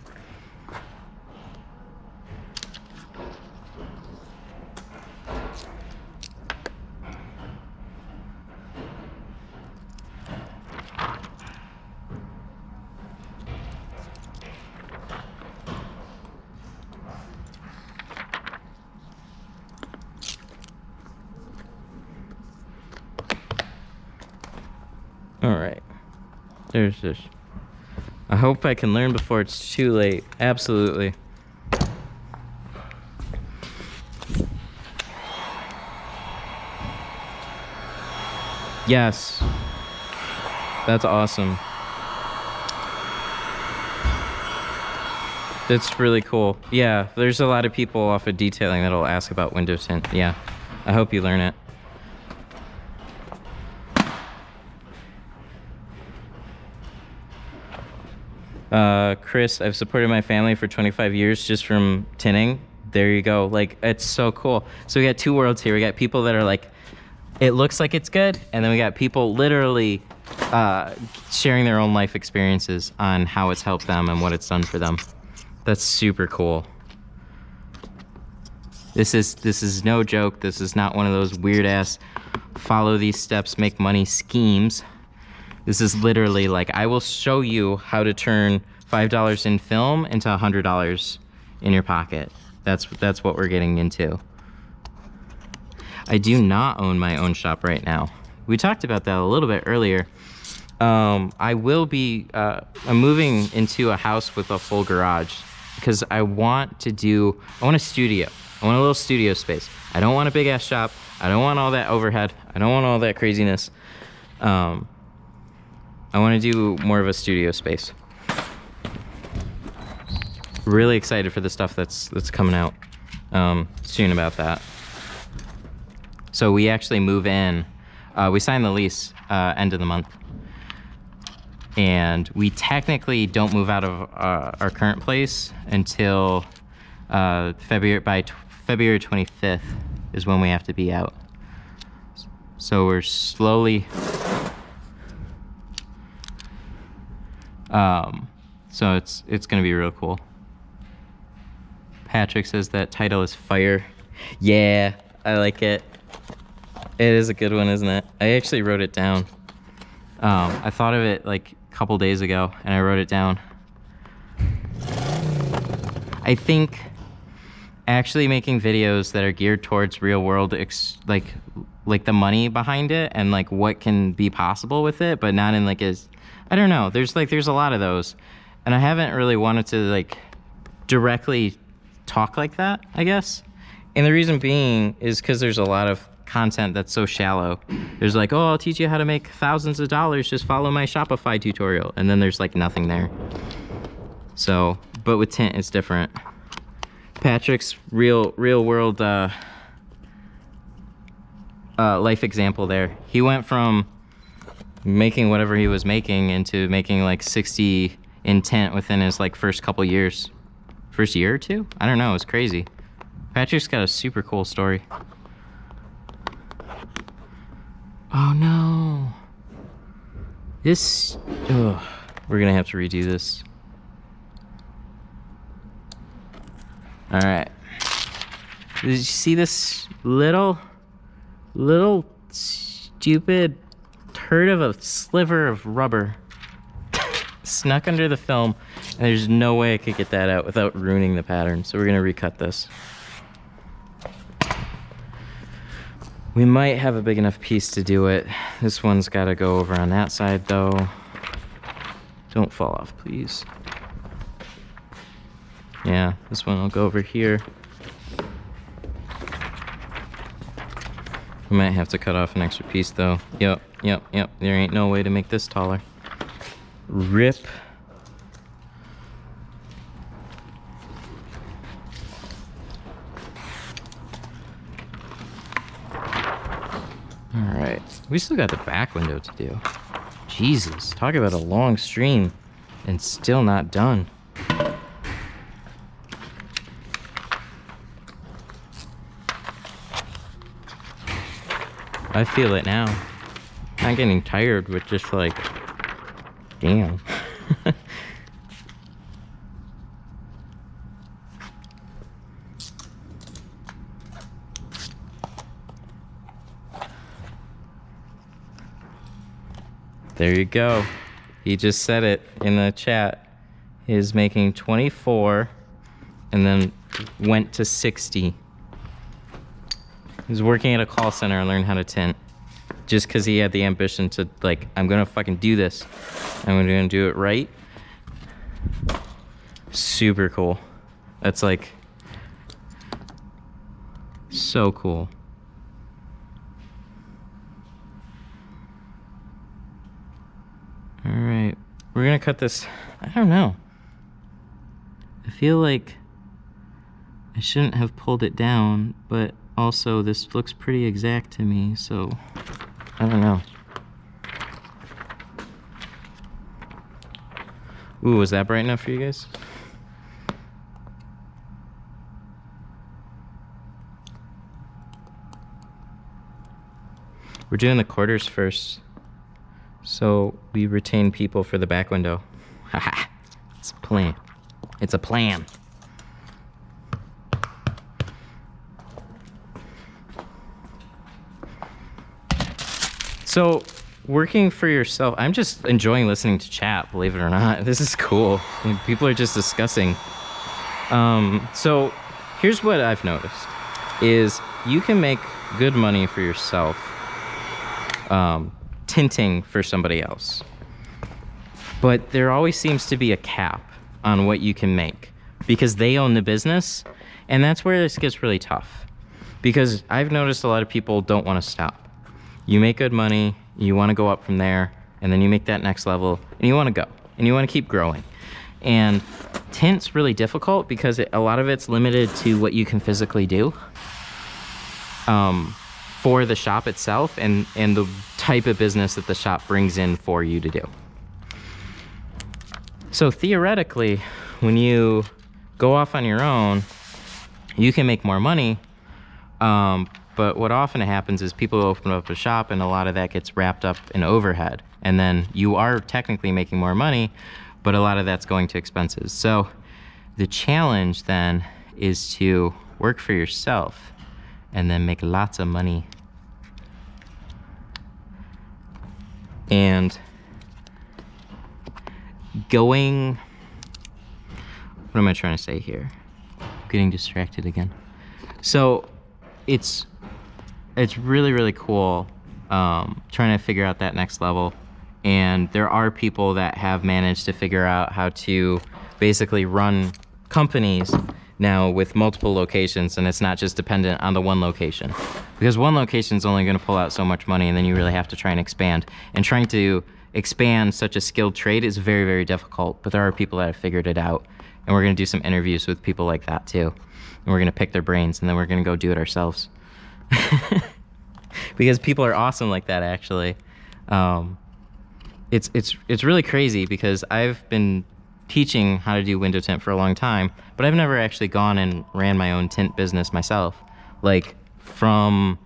All right, there's this. I hope I can learn before it's too late. Absolutely. Yes, that's awesome. That's really cool. Yeah, there's a lot of people off of detailing that'll ask about window tint. Yeah, I hope you learn it. Chris, I've supported my family for 25 years just from tinting. There you go. Like, it's so cool. So we got two worlds here. We got people that are like, it looks like it's good. And then we got people literally sharing their own life experiences on how it's helped them and what it's done for them. That's super cool. This is no joke. This is not one of those weird ass follow these steps, make money schemes. This is literally like, I will show you how to turn $5 in film into $100 in your pocket. That's what we're getting into. I do not own my own shop right now. We talked about that a little bit earlier. I will be, I'm moving into a house with a full garage because I want a studio. I want a little studio space. I don't want a big ass shop. I don't want all that overhead. I don't want all that craziness. I want to do more of a studio space. Really excited for the stuff that's coming out soon about that. So we actually move in. We signed the lease end of the month. And we technically don't move out of our current place until February 25th is when we have to be out. So we're slowly... so it's gonna be real cool. Patrick says that title is fire. Yeah, I like it. It is a good one, isn't it? I actually wrote it down. I thought of it like a couple days ago, and I wrote it down. I think actually making videos that are geared towards real world, like the money behind it and like what can be possible with it, but not in like as, I don't know. There's a lot of those, and I haven't really wanted to like directly talk like that, I guess. And the reason being is because there's a lot of content that's so shallow. There's like, oh, I'll teach you how to make thousands of dollars, just follow my Shopify tutorial, and then there's like nothing there. So, but with Tint it's different. Patrick's real world life example there. He went from making whatever he was making into making like 60 in Tint within his like first couple years. First year or two? I don't know, it's crazy. Patrick's got a super cool story. Oh no. This, ugh, we're gonna have to redo this. All right. Did you see this little stupid turd of a sliver of rubber snuck under the film, and there's no way I could get that out without ruining the pattern. So we're gonna recut this. We might have a big enough piece to do it. This one's gotta go over on that side though. Don't fall off, please. Yeah, this one will go over here. We might have to cut off an extra piece though. Yep. There ain't no way to make this taller. Rip. All right, we still got the back window to do. Jesus, talk about a long stream and still not done. I feel it now. I'm getting tired with just like, damn. There you go. He just said it in the chat. He's making 24 and then went to 60. He's working at a call center and learned how to tint just because he had the ambition to like, I'm gonna fucking do this. I'm gonna do it right. Super cool. That's like so cool. All right, we're gonna cut this. I don't know. I feel like I shouldn't have pulled it down, but also this looks pretty exact to me, so I don't know. Ooh, was that bright enough for you guys? We're doing the quarters first, so we retain people for the back window. Haha, it's a plan. It's a plan. So, working for yourself, I'm just enjoying listening to chat, believe it or not. This is cool. I mean, people are just discussing. So, here's what I've noticed, is you can make good money for yourself tinting for somebody else. But there always seems to be a cap on what you can make because they own the business, and that's where this gets really tough. Because I've noticed a lot of people don't want to stop. You make good money, you want to go up from there, and then you make that next level, and you want to go, and you want to keep growing. And tint's really difficult because a lot of it's limited to what you can physically do for the shop itself and the type of business that the shop brings in for you to do. So theoretically, when you go off on your own, you can make more money, but what often happens is people open up a shop and a lot of that gets wrapped up in overhead. And then you are technically making more money, but a lot of that's going to expenses. So the challenge then is to work for yourself and then make lots of money. And going, what am I trying to say here? I'm getting distracted again. So it's really, really cool trying to figure out that next level. And there are people that have managed to figure out how to basically run companies now with multiple locations, and it's not just dependent on the one location. Because one location is only going to pull out so much money, and then you really have to try and expand. And trying to expand such a skilled trade is very, very difficult, but there are people that have figured it out. And we're going to do some interviews with people like that too. And we're going to pick their brains, and then we're going to go do it ourselves. Because people are awesome like that, actually. It's really crazy because I've been teaching how to do window tint for a long time, but I've never actually gone and ran my own tint business myself. Like from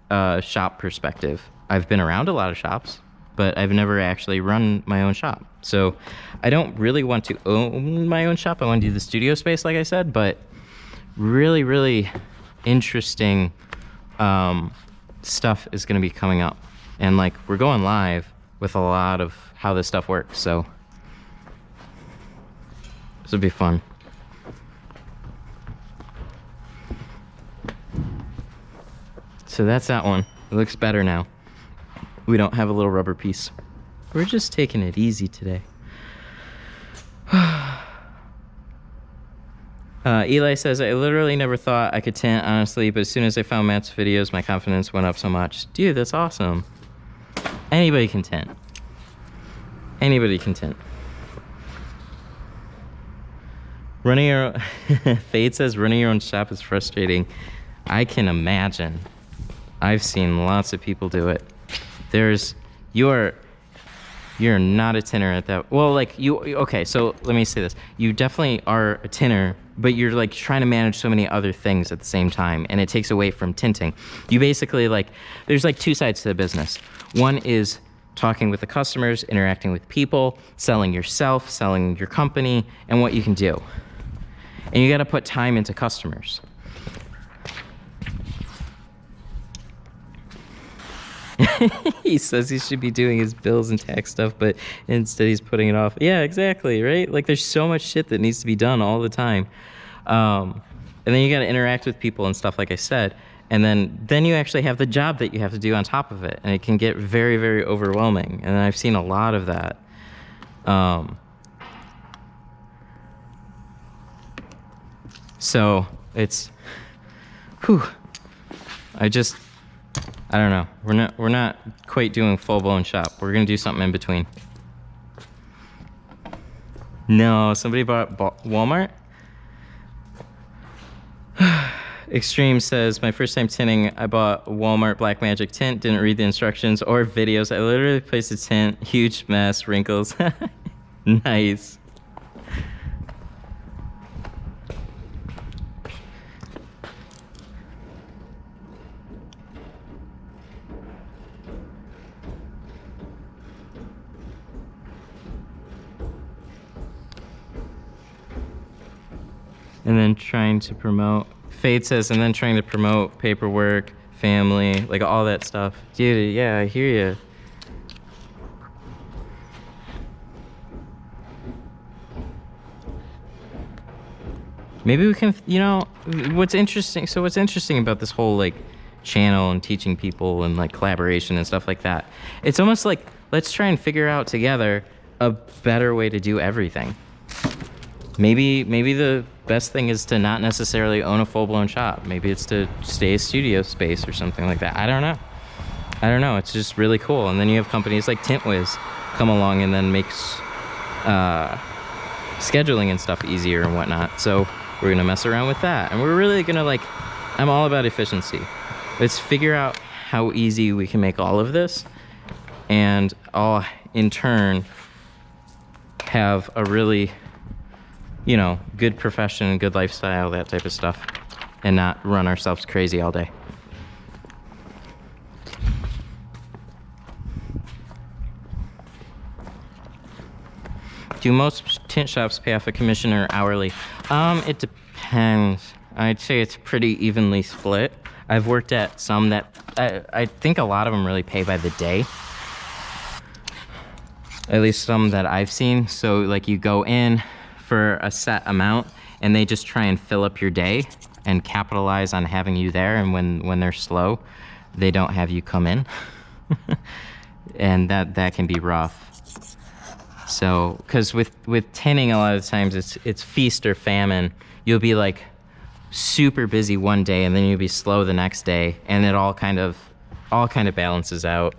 a shop perspective, I've been around a lot of shops, but I've never actually run my own shop. So I don't really want to own my own shop. I want to do the studio space, like I said, but really, really interesting stuff is going to be coming up. And like, we're going live with a lot of how this stuff works. So this will be fun. So that's that one. It looks better now. We don't have a little rubber piece. We're just taking it easy today. Eli says, I literally never thought I could tint, honestly, but as soon as I found Matt's videos, my confidence went up so much. Dude, that's awesome. Anybody can tint. Anybody can tint. Running your own, Fade says running your own shop is frustrating. I can imagine. I've seen lots of people do it. You're not a tinner at that. Well, like okay, so let me say this. You definitely are a tinner, but you're like trying to manage so many other things at the same time, and it takes away from tinting. You basically there's like two sides to the business. One is talking with the customers, interacting with people, selling yourself, selling your company, and what you can do. And you got to put time into customers. He says he should be doing his bills and tax stuff, but instead he's putting it off. Yeah, exactly, right? Like there's so much shit that needs to be done all the time. And then you got to interact with people and stuff, like I said. And then you actually have the job that you have to do on top of it. And it can get very, very overwhelming. And I've seen a lot of that. So it's, whew. I don't know. We're not quite doing full-blown shop. We're gonna do something in between. No, somebody bought Walmart? Extreme says, my first time tinting, I bought Walmart Black Magic tint, didn't read the instructions or videos. I literally placed a tint, huge mess, wrinkles. Nice. And then trying to promote, Fade says, and then trying to promote paperwork, family, like all that stuff. Dude, yeah, I hear you. Maybe we can, what's interesting about this whole like channel and teaching people and like collaboration and stuff like that, it's almost like, let's try and figure out together a better way to do everything. Maybe the best thing is to not necessarily own a full-blown shop. Maybe it's to stay a studio space or something like that. I don't know. It's just really cool. And then you have companies like Tint Wiz come along and then makes scheduling and stuff easier and whatnot. So we're gonna mess around with that. And we're really gonna I'm all about efficiency. Let's figure out how easy we can make all of this, and all in turn have a really good profession, good lifestyle, that type of stuff, and not run ourselves crazy all day. Do most tint shops pay off a commission or hourly? It depends. I'd say it's pretty evenly split. I've worked at some that I think a lot of them really pay by the day. At least some that I've seen. So like you go in for a set amount and they just try and fill up your day and capitalize on having you there, and when they're slow, they don't have you come in. And that can be rough. So, because with tinting, a lot of times it's feast or famine. You'll be like super busy one day, and then you'll be slow the next day, and it all kind of balances out.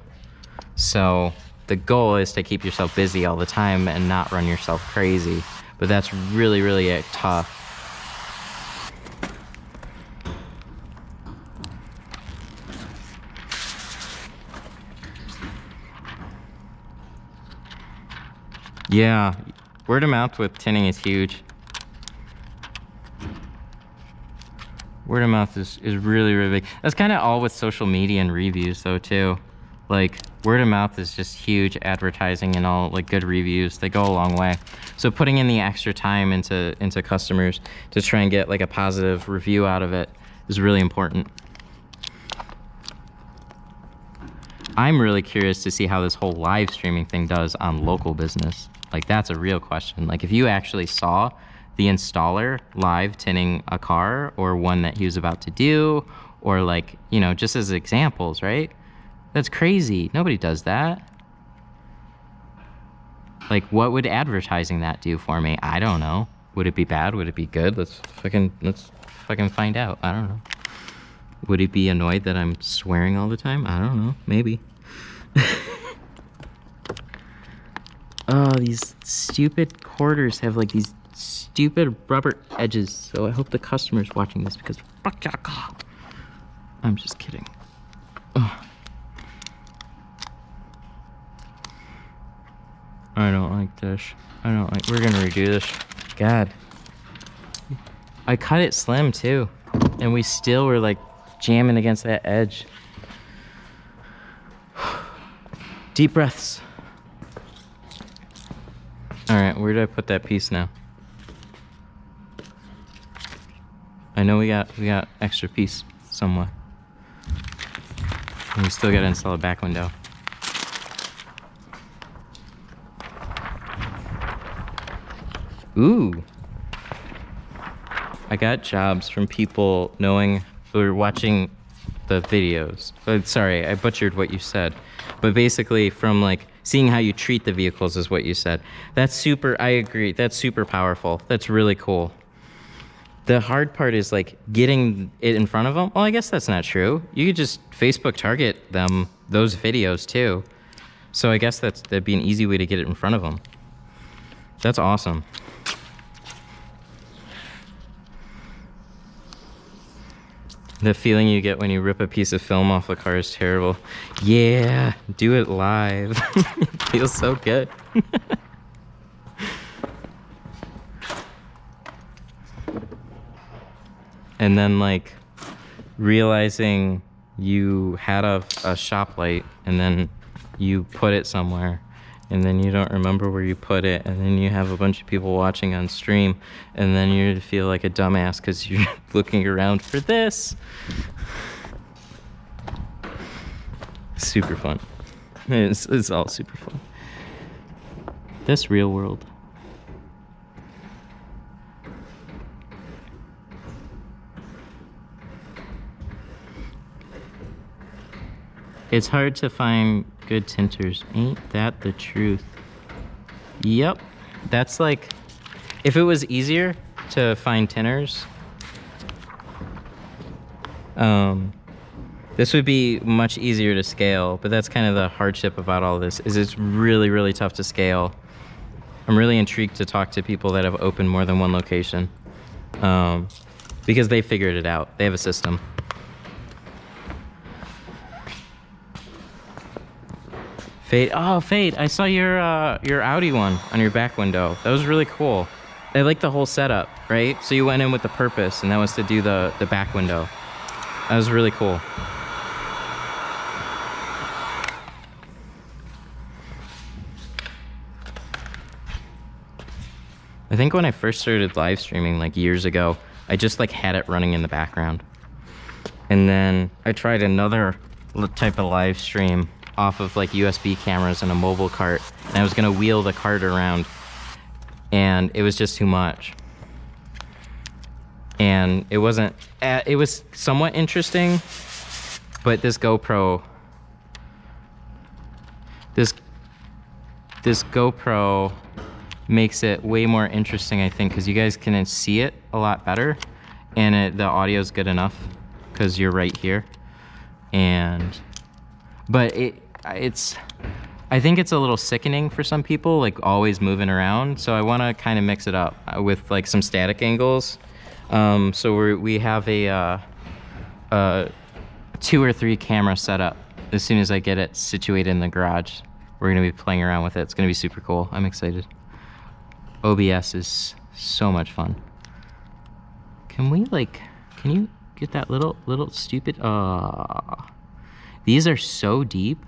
So the goal is to keep yourself busy all the time and not run yourself crazy. But that's really, really tough. Yeah, word of mouth with tinting is huge. Word of mouth is really, really big. That's kind of all with social media and reviews though too. Like word of mouth is just huge. Advertising and all, like good reviews, they go a long way. So putting in the extra time into customers to try and get like a positive review out of it is really important. I'm really curious to see how this whole live streaming thing does on local business. Like that's a real question. Like if you actually saw the installer live tinting a car or one that he was about to do, or like, you know, just as examples, right? That's crazy. Nobody does that. Like what would advertising that do for me? I don't know. Would it be bad? Would it be good? Let's fucking find out. I don't know. Would he be annoyed that I'm swearing all the time? I don't know. Maybe. Oh, these stupid quarters have like these stupid rubber edges. So I hope the customer's watching this because fuck yeah. I'm just kidding. Ugh. I don't like this. We're gonna redo this. God. I cut it slim too. And we still were like jamming against that edge. Deep breaths. All right, where did I put that piece now? I know we got extra piece somewhere. And we still gotta install a back window. Ooh. I got jobs from people knowing or watching the videos. Sorry, I butchered what you said. But basically from like seeing how you treat the vehicles is what you said. That's super, I agree. That's super powerful. That's really cool. The hard part is like getting it in front of them. Well, I guess that's not true. You could just Facebook target them, those videos too. So I guess that'd be an easy way to get it in front of them. That's awesome. The feeling you get when you rip a piece of film off a car is terrible. Yeah, do it live. It feels so good. And then like realizing you had a shop light and then you put it somewhere and then you don't remember where you put it, and then you have a bunch of people watching on stream, and then you feel like a dumbass because you're looking around for this. Super fun. It's all super fun. This real world. It's hard to find good tinters. Ain't that the truth? Yep. That's like, if it was easier to find tinters, this would be much easier to scale, but that's kind of the hardship about all this, is it's really, really tough to scale. I'm really intrigued to talk to people that have opened more than one location, because they figured it out. They have a system. Fade, oh Fade, I saw your Audi one on your back window. That was really cool. I like the whole setup, right? So you went in with the purpose, and that was to do the back window. That was really cool. I think when I first started live streaming like years ago, I just like had it running in the background. And then I tried another type of live stream off of like USB cameras and a mobile cart, and I was gonna wheel the cart around, and it was just too much. And it wasn't, it was somewhat interesting, but this GoPro, this GoPro makes it way more interesting, I think, because you guys can see it a lot better, and the audio is good enough because you're right here. But it's, I think it's a little sickening for some people, like always moving around. So I want to kind of mix it up with like some static angles. So we have a 2 or 3 camera setup. As soon as I get it situated in the garage, we're gonna be playing around with it. It's gonna be super cool. I'm excited. OBS is so much fun. Can you get that little stupid, these are so deep,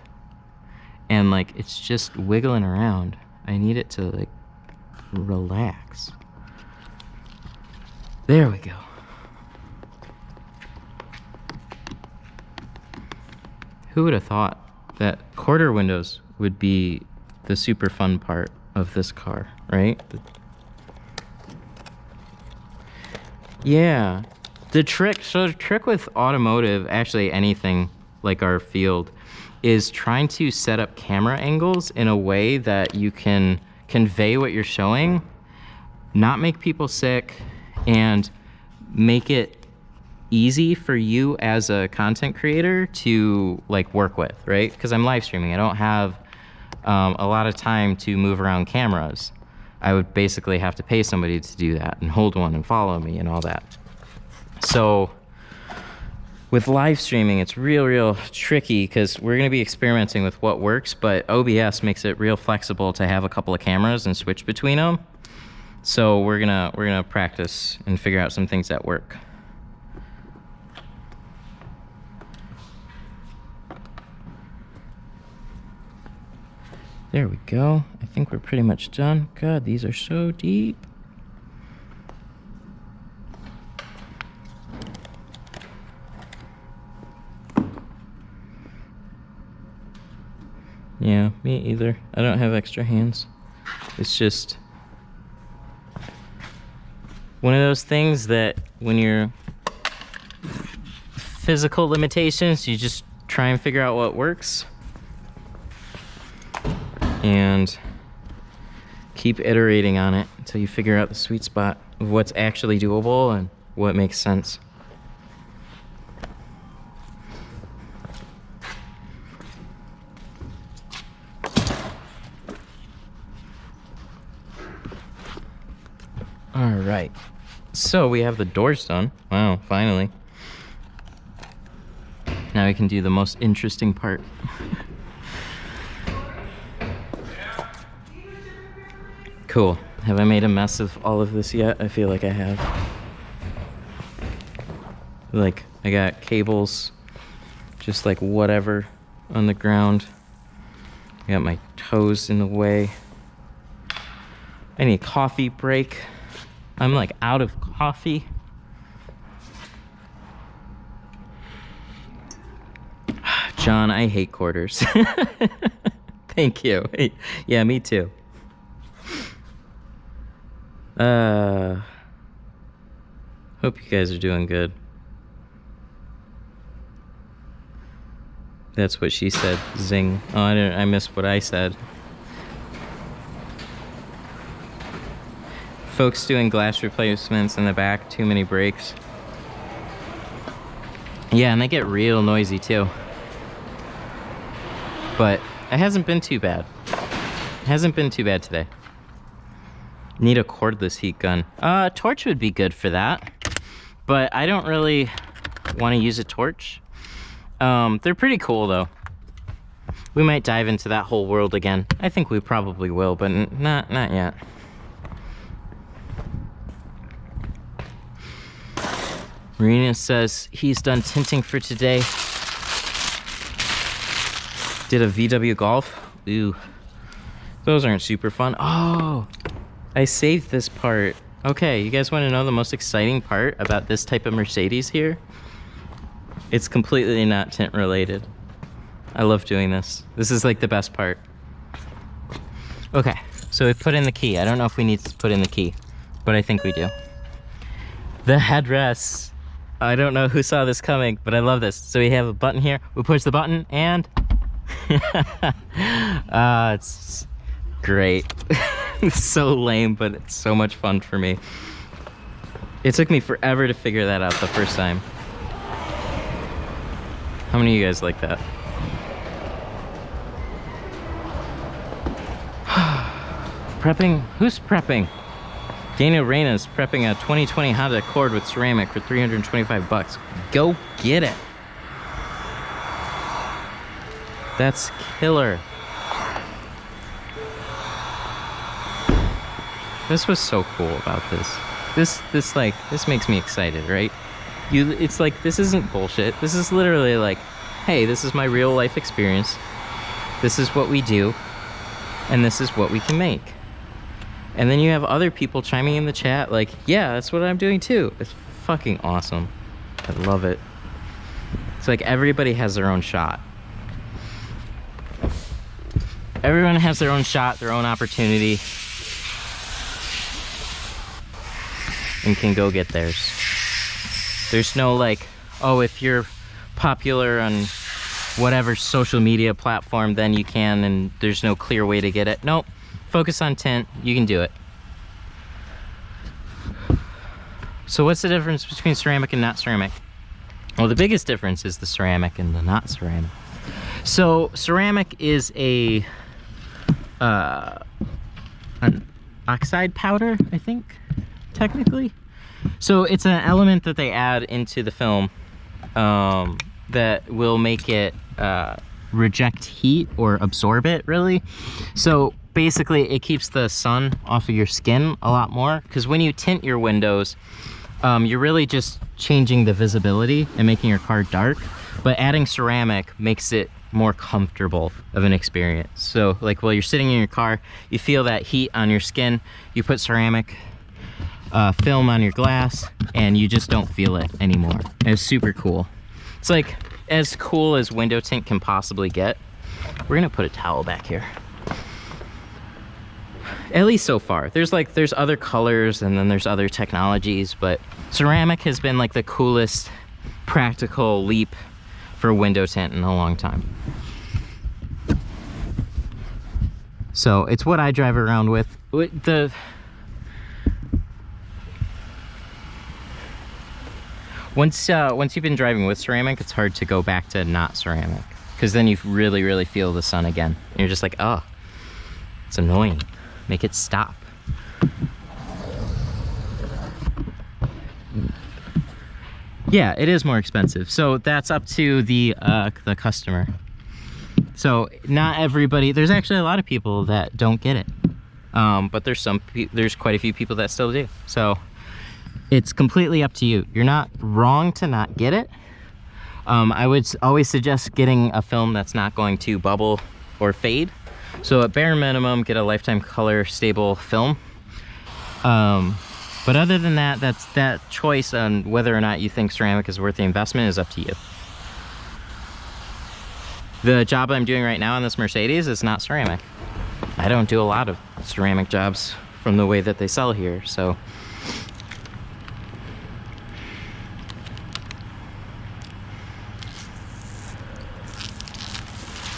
and like it's just wiggling around. I need it to like relax. There we go. Who would have thought that quarter windows would be the super fun part of this car, right? Yeah. The trick with automotive, actually anything like our field, is trying to set up camera angles in a way that you can convey what you're showing, not make people sick, and make it easy for you as a content creator to like work with, right? Because I'm live streaming. I don't have a lot of time to move around cameras. I would basically have to pay somebody to do that and hold one and follow me and all that. So with live streaming, it's real tricky because we're going to be experimenting with what works, but OBS makes it real flexible to have a couple of cameras and switch between them. So we're gonna practice and figure out some things that work. There we go. I think we're pretty much done. God, these are so deep. Yeah, me either. I don't have extra hands. It's just one of those things that when you're physical limitations, you just try and figure out what works and keep iterating on it until you figure out the sweet spot of what's actually doable and what makes sense. All right, so we have the doors done. Wow, finally. Now we can do the most interesting part. Cool. Have I made a mess of all of this yet? I feel like I have. Like, I got cables, just like whatever on the ground. I got my toes in the way. I need a coffee break. I'm like out of coffee. John, I hate quarters. Thank you. Yeah, me too. Hope you guys are doing good. That's what she said. Zing. Oh, I missed what I said. Folks doing glass replacements in the back, too many breaks. Yeah, and they get real noisy too. But it hasn't been too bad. It hasn't been too bad today. Need a cordless heat gun. A torch would be good for that. But I don't really want to use a torch. They're pretty cool though. We might dive into that whole world again. I think we probably will, but not yet. Marina says he's done tinting for today. Did a VW Golf. Ooh. Those aren't super fun. Oh, I saved this part Okay, you guys want to know the most exciting part about this type of Mercedes here? It's completely not tint related. I love doing this. This is like the best part. Okay, so we put in the key. I don't know if we need to put in the key, but I think we do. The headrests. I don't know who saw this coming, but I love this. So we have a button here. We push the button and it's great. It's so lame, but it's so much fun for me. It took me forever to figure that out the first time. How many of you guys like that? Prepping? Who's prepping? Daniel Reyna's prepping a 2020 Honda Accord with ceramic for 325 bucks. Go get it. That's killer. This was so cool about this. This makes me excited, right? It's like, this isn't bullshit. This is literally like, hey, this is my real life experience. This is what we do, and this is what we can make. And then you have other people chiming in the chat like, yeah, that's what I'm doing too. It's fucking awesome. I love it. It's like everybody has their own shot. Everyone has their own shot, their own opportunity, and can go get theirs. There's no like, oh, if you're popular on whatever social media platform, then you can, and there's no clear way to get it. Nope. Focus on tint, you can do it. So what's the difference between ceramic and not ceramic? Well, the biggest difference is the ceramic and the not ceramic. So ceramic is an oxide powder, I think, technically. So it's an element that they add into the film that will make it reject heat or absorb it, really. So basically it keeps the sun off of your skin a lot more, because when you tint your windows, you're really just changing the visibility and making your car dark, but adding ceramic makes it more comfortable of an experience. So like while you're sitting in your car, you feel that heat on your skin, you put ceramic film on your glass and you just don't feel it anymore. It's super cool. It's like as cool as window tint can possibly get. We're gonna put a towel back here. At least so far. There's other colors and then there's other technologies, but ceramic has been like the coolest practical leap for window tint in a long time. So it's what I drive around with. Once you've been driving with ceramic, it's hard to go back to not ceramic, because then you really, really feel the sun again. And you're just like, oh, it's annoying. Make it stop. Yeah, it is more expensive. So that's up to the customer. So not everybody, there's actually a lot of people that don't get it. But there's quite a few people that still do. So it's completely up to you. You're not wrong to not get it. I would always suggest getting a film that's not going to bubble or fade. So at bare minimum, get a lifetime color stable film. But other than that, that choice on whether or not you think ceramic is worth the investment is up to you. The job I'm doing right now on this Mercedes is not ceramic. I don't do a lot of ceramic jobs from the way that they sell here, so.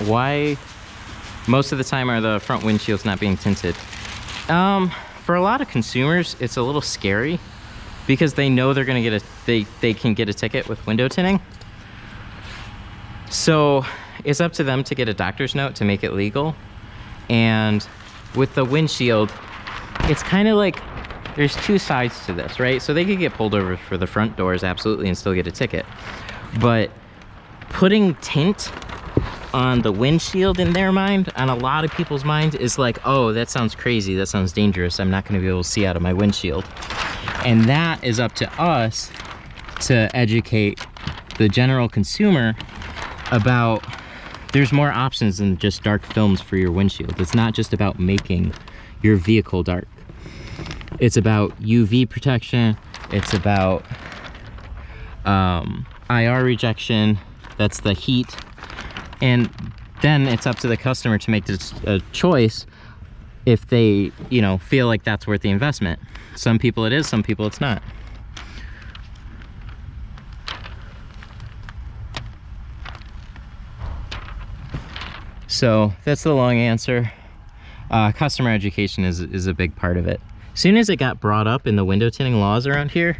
Why most of the time are the front windshields not being tinted? For a lot of consumers, it's a little scary because they know they're gonna get they can get a ticket with window tinting. So it's up to them to get a doctor's note to make it legal. And with the windshield, it's kind of like there's two sides to this, right? So they could get pulled over for the front doors, absolutely, and still get a ticket. But putting tint on the windshield in their mind, on a lot of people's mind, is like, oh, that sounds crazy, that sounds dangerous, I'm not going to be able to see out of my windshield. And that is up to us to educate the general consumer about there's more options than just dark films for your windshield. It's not just about making your vehicle dark. It's about UV protection. It's about IR rejection. That's the heat. And then it's up to the customer to make this a choice if they, you know, feel like that's worth the investment. Some people it is, some people it's not. So that's the long answer. Customer education is a big part of it. As soon as it got brought up in the window tinting laws around here,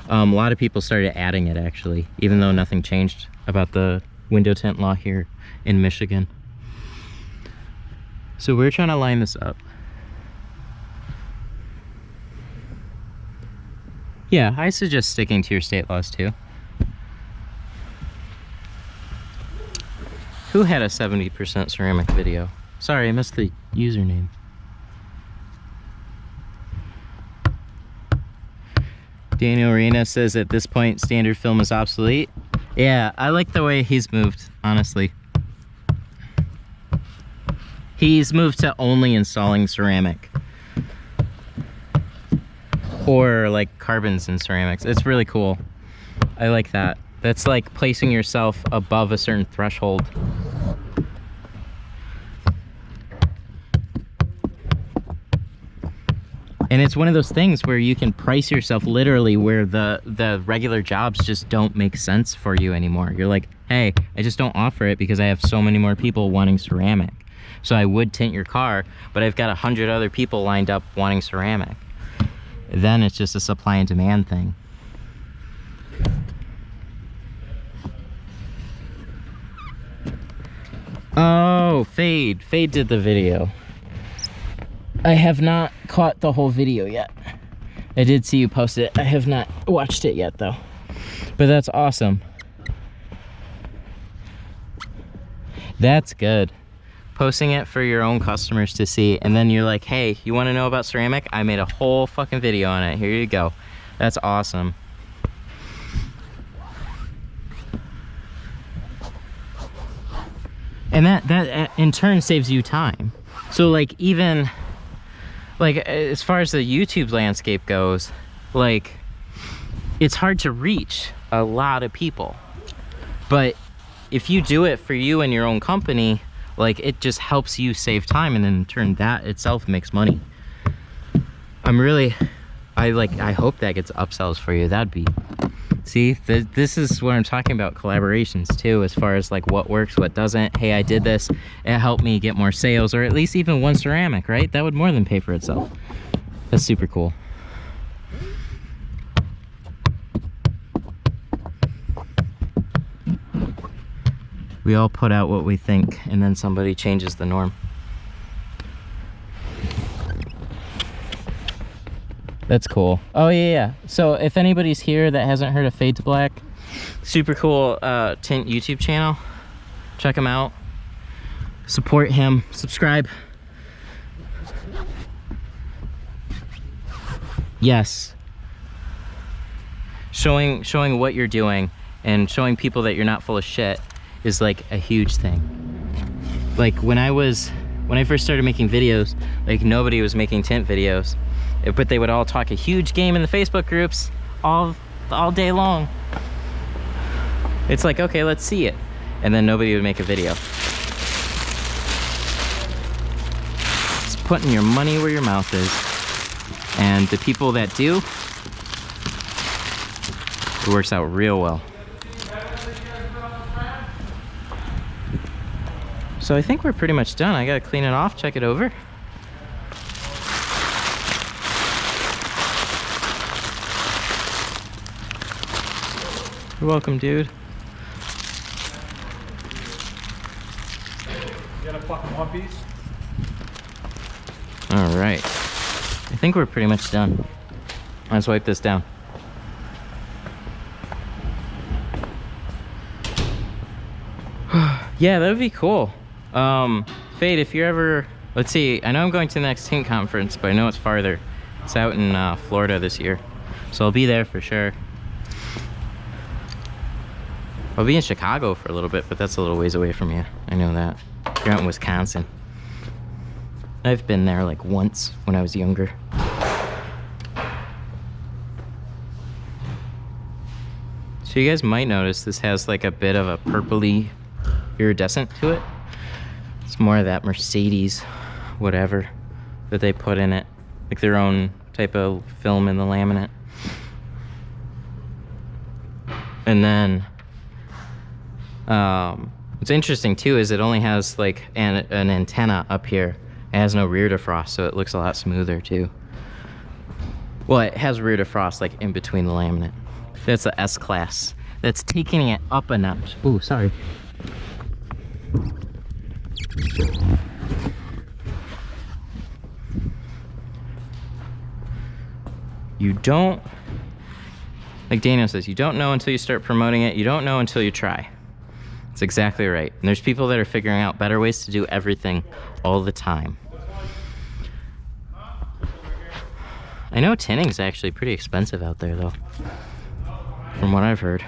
a lot of people started adding it actually, even though nothing changed about the window tint law here in Michigan. So we're trying to line this up. Yeah, I suggest sticking to your state laws too. Who had a 70% ceramic video? Sorry, I missed the username. Daniel Arena says at this point standard film is obsolete. Yeah, I like the way he's moved, honestly. He's moved to only installing ceramic. Or like carbons and ceramics. It's really cool. I like that. That's like placing yourself above a certain threshold. And it's one of those things where you can price yourself literally where the regular jobs just don't make sense for you anymore. You're like, hey, I just don't offer it because I have so many more people wanting ceramic. So I would tint your car, but I've got 100 other people lined up wanting ceramic. Then it's just a supply and demand thing. Oh, Fade did the video. I have not caught the whole video yet. I did see you post it. I have not watched it yet though. But that's awesome. That's good. Posting it for your own customers to see, and then you're like, hey, you want to know about ceramic? I made a whole fucking video on it. Here you go. That's awesome. And that in turn saves you time. So like even like as far as the YouTube landscape goes, like it's hard to reach a lot of people. But if you do it for you and your own company, like it just helps you save time, and then in turn that itself makes money. I hope that gets upsells for you. That'd be, see, this is what I'm talking about, collaborations too, as far as like what works, what doesn't. Hey, I did this, it helped me get more sales, or at least even one ceramic, right? That would more than pay for itself. That's super cool. We all put out what we think, and then somebody changes the norm. That's cool. Oh yeah. So if anybody's here that hasn't heard of Fade to Black, super cool tint YouTube channel. Check him out. Support him. Subscribe. Yes. Showing what you're doing and showing people that you're not full of shit is like a huge thing. Like when I first started making videos, like nobody was making tint videos, but they would all talk a huge game in the Facebook groups all day long. It's like, okay, let's see it. And then nobody would make a video. It's putting your money where your mouth is. And the people that do, it works out real well. So I think we're pretty much done. I gotta clean it off, check it over. You're welcome, dude. You got a fucking one piece? All right. I think we're pretty much done. Let's wipe this down. Yeah, that would be cool. Fade, if you're ever, let's see, I know I'm going to the next Tint conference, but I know it's farther. It's out in Florida this year. So I'll be there for sure. I'll be in Chicago for a little bit, but that's a little ways away from you. I know that. You're out in Wisconsin. I've been there like once when I was younger. So you guys might notice this has like a bit of a purpley iridescent to it. It's more of that Mercedes whatever that they put in it, like their own type of film in the laminate. And then what's interesting too is it only has like an antenna up here. It has no rear defrost, so it looks a lot smoother too. Well, it has rear defrost like in between the laminate. That's the S-Class. That's taking it up a notch. Ooh, sorry. You don't, like Daniel says, you don't know until you start promoting it. You don't know until you try. That's exactly right. And there's people that are figuring out better ways to do everything all the time. I know tinting is actually pretty expensive out there though, from what I've heard.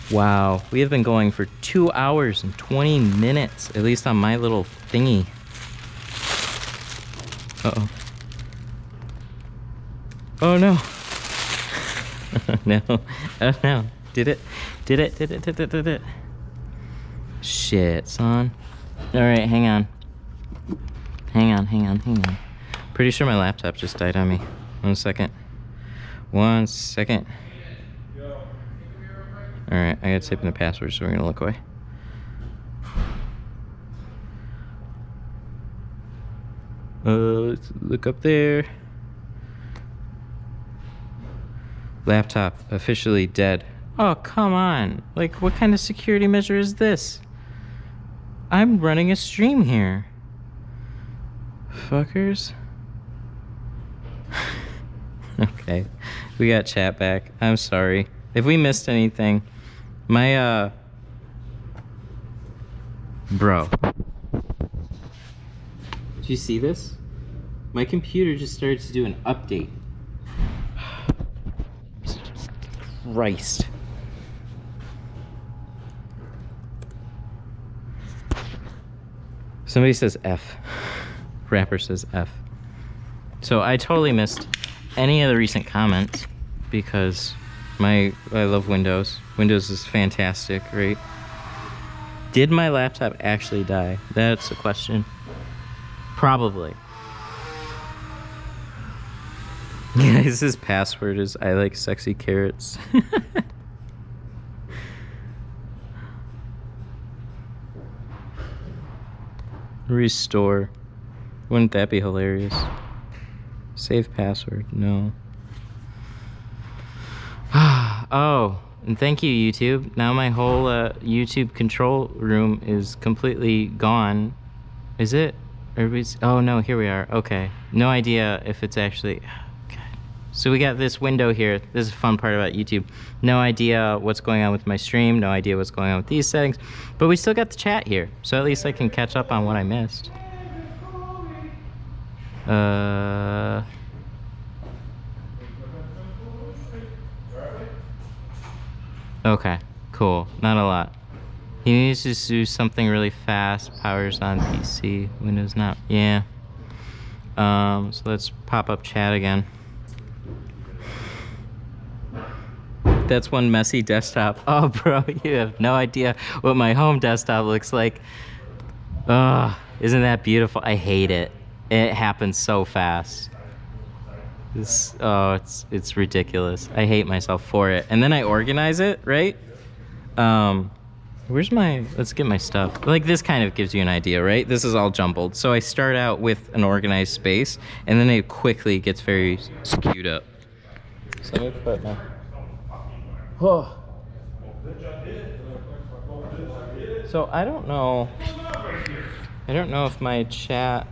Wow, we have been going for 2 hours and 20 minutes, at least on my little thingy. Uh-oh. Oh no. No. Oh no. Did it. Shit, son. Alright, hang on. Hang on. Pretty sure my laptop just died on me. 1 second. 1 second. Alright, I gotta type in the password, so we're gonna look away. Let's look up there. Laptop officially dead. Oh, come on. Like, what kind of security measure is this? I'm running a stream here. Fuckers. Okay. We got chat back. I'm sorry. If we missed anything, my, bro. Did you see this? My computer just started to do an update. Christ. Somebody says F. Rapper says F. So I totally missed any of the recent comments because I love Windows. Windows is fantastic, right? Did my laptop actually die? That's a question. Probably. Guys, his password is I like sexy carrots. Restore. Wouldn't that be hilarious? Save password. No. Oh, and thank you, YouTube. Now my whole YouTube control room is completely gone. Is it? Everybody's... Oh, no, here we are. Okay. No idea if it's actually... God. So we got this window here. This is a fun part about YouTube. No idea what's going on with my stream. No idea what's going on with these settings. But we still got the chat here. So at least I can catch up on what I missed. Okay, cool. Not a lot. He needs to do something really fast. Powers on PC. Windows not. Yeah. So let's pop up chat again. That's one messy desktop. Oh, bro, you have no idea what my home desktop looks like. Ugh, isn't that beautiful? I hate it. It happens so fast. It's ridiculous. I hate myself for it. And then I organize it, right? Where's my, let's get my stuff. Like this kind of gives you an idea, right? This is all jumbled. So I start out with an organized space and then it quickly gets very skewed up. So let me put my, oh. So I don't know if my chat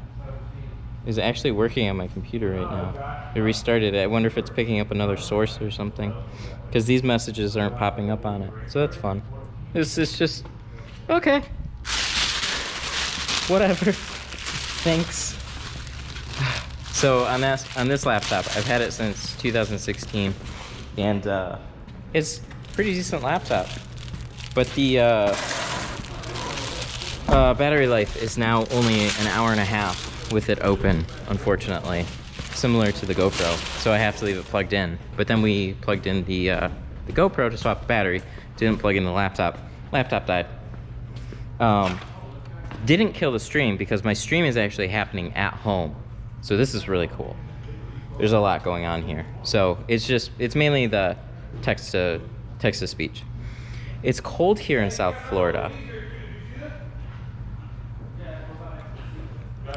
is actually working on my computer right now. It restarted it. I wonder if it's picking up another source or something. Because these messages aren't popping up on it. So that's fun. This is just... Okay. Whatever. Thanks. So on this laptop, I've had it since 2016. And it's a pretty decent laptop. But the battery life is now only an hour and a half. with it open, unfortunately, similar to the GoPro. So I have to leave it plugged in. But then we plugged in the GoPro to swap the battery. Didn't plug in the laptop. Laptop died. Didn't kill the stream because my stream is actually happening at home. So this is really cool. There's a lot going on here. So it's mainly the text to speech. It's cold here in South Florida.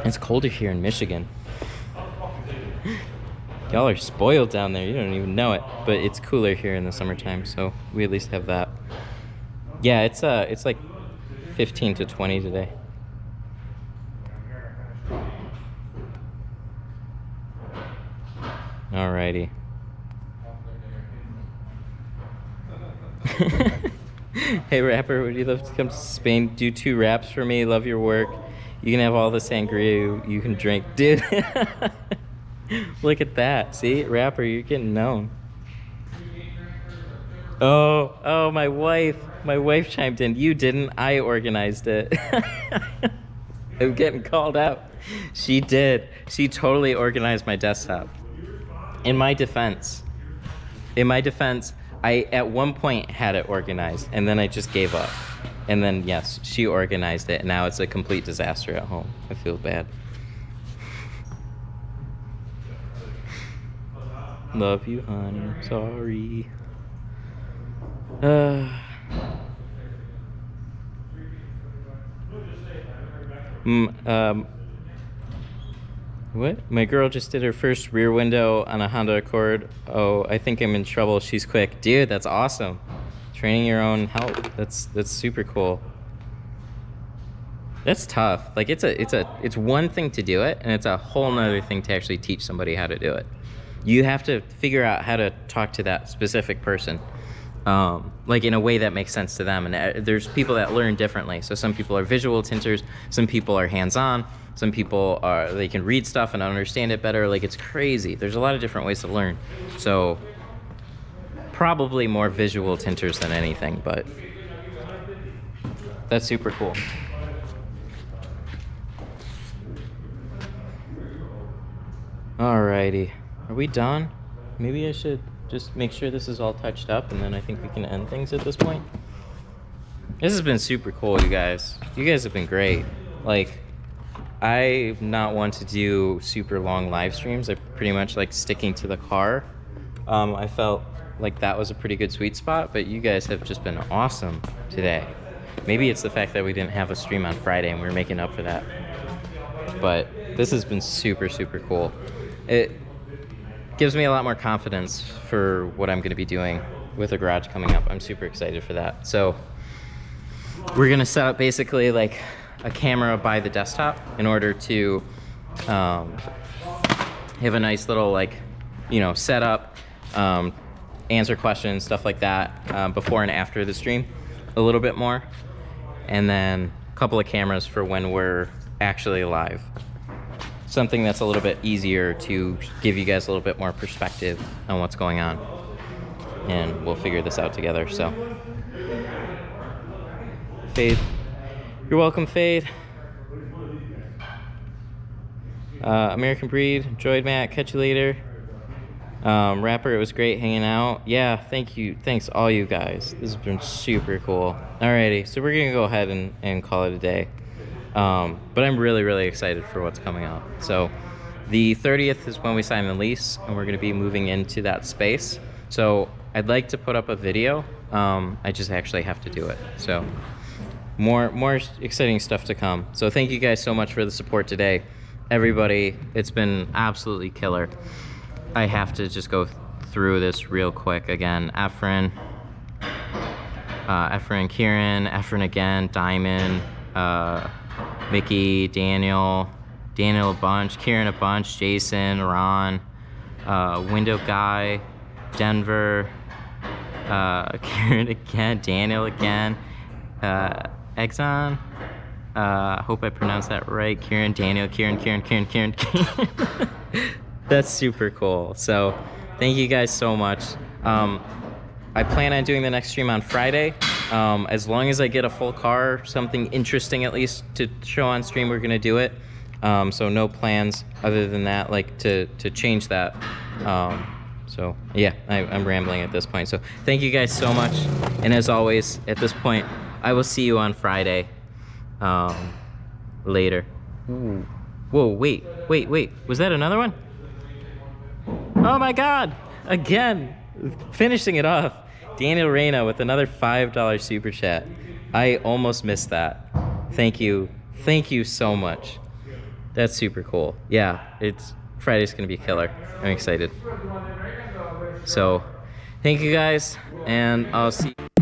It's colder here in Michigan. Y'all are spoiled down there. You don't even know it. But it's cooler here in the summertime, so we at least have that. Yeah, it's like 15 to 20 today. Alrighty. Hey rapper, would you love to come to Spain? Do 2 raps for me. Love your work. You can have all the sangria you can drink. Dude. Look at that. See? Rapper, you're getting known. Oh, my wife. My wife chimed in. You didn't. I organized it. I'm getting called out. She did. She totally organized my desktop. In my defense, I at one point had it organized, and then I just gave up. And then, yes, she organized it, and now it's a complete disaster at home. I feel bad. Love you, honey. Sorry. What? My girl just did her first rear window on a Honda Accord. Oh, I think I'm in trouble. She's quick. Dude, that's awesome. Training your own help. That's super cool. That's tough. Like it's one thing to do it, and it's a whole nother thing to actually teach somebody how to do it. You have to figure out how to talk to that specific person, like in a way that makes sense to them. And there's people that learn differently. So some people are visual tinters, some people are hands-on, some people they can read stuff and understand it better. Like, it's crazy. There's a lot of different ways to learn. So probably more visual tinters than anything, but that's super cool. Alrighty, are we done? Maybe I should just make sure this is all touched up, and then I think we can end things at this point. This has been super cool, you guys. You guys have been great. Like, I'm not one to do super long live streams. I pretty much like sticking to the car. I felt like that was a pretty good sweet spot, but you guys have just been awesome today. Maybe it's the fact that we didn't have a stream on Friday and we were making up for that. But this has been super, super cool. It gives me a lot more confidence for what I'm going to be doing with the garage coming up. I'm super excited for that. So we're going to set up basically like a camera by the desktop in order to have a nice little like, setup, answer questions, stuff like that, before and after the stream a little bit more. And then a couple of cameras for when we're actually live. Something that's a little bit easier to give you guys a little bit more perspective on what's going on. And we'll figure this out together, so. Fade. You're welcome, Fade. American Breed, enjoyed Matt, catch you later. Rapper, it was great hanging out. Yeah, thank you. Thanks all you guys. This has been super cool. Alrighty, so we're gonna go ahead and call it a day. But I'm really, really excited for what's coming up. So the 30th is when we sign the lease, and we're gonna be moving into that space. So I'd like to put up a video. I just actually have to do it. So more exciting stuff to come. So thank you guys so much for the support today. Everybody, it's been absolutely killer. I have to just go through this real quick again. Efren, Kieran, Efren again, Diamond, Mickey, Daniel a bunch, Kieran a bunch, Jason, Ron, Window Guy, Denver, Kieran again, Daniel again, Exxon, hope I pronounced that right, Kieran, Daniel, Kieran. That's super cool. So thank you guys so much. I plan on doing the next stream on Friday. As long as I get a full car, something interesting at least to show on stream, we're gonna do it. So no plans other than that, like to change that. So yeah, I'm rambling at this point. So thank you guys so much. And as always, at this point, I will see you on Friday later. Ooh. Whoa, wait. Was that another one? Oh my God, again, finishing it off. Daniel Reyna with another $5 super chat. I almost missed that. Thank you so much. That's super cool. Yeah, Friday's gonna be killer. I'm excited. So, thank you guys, and I'll see you.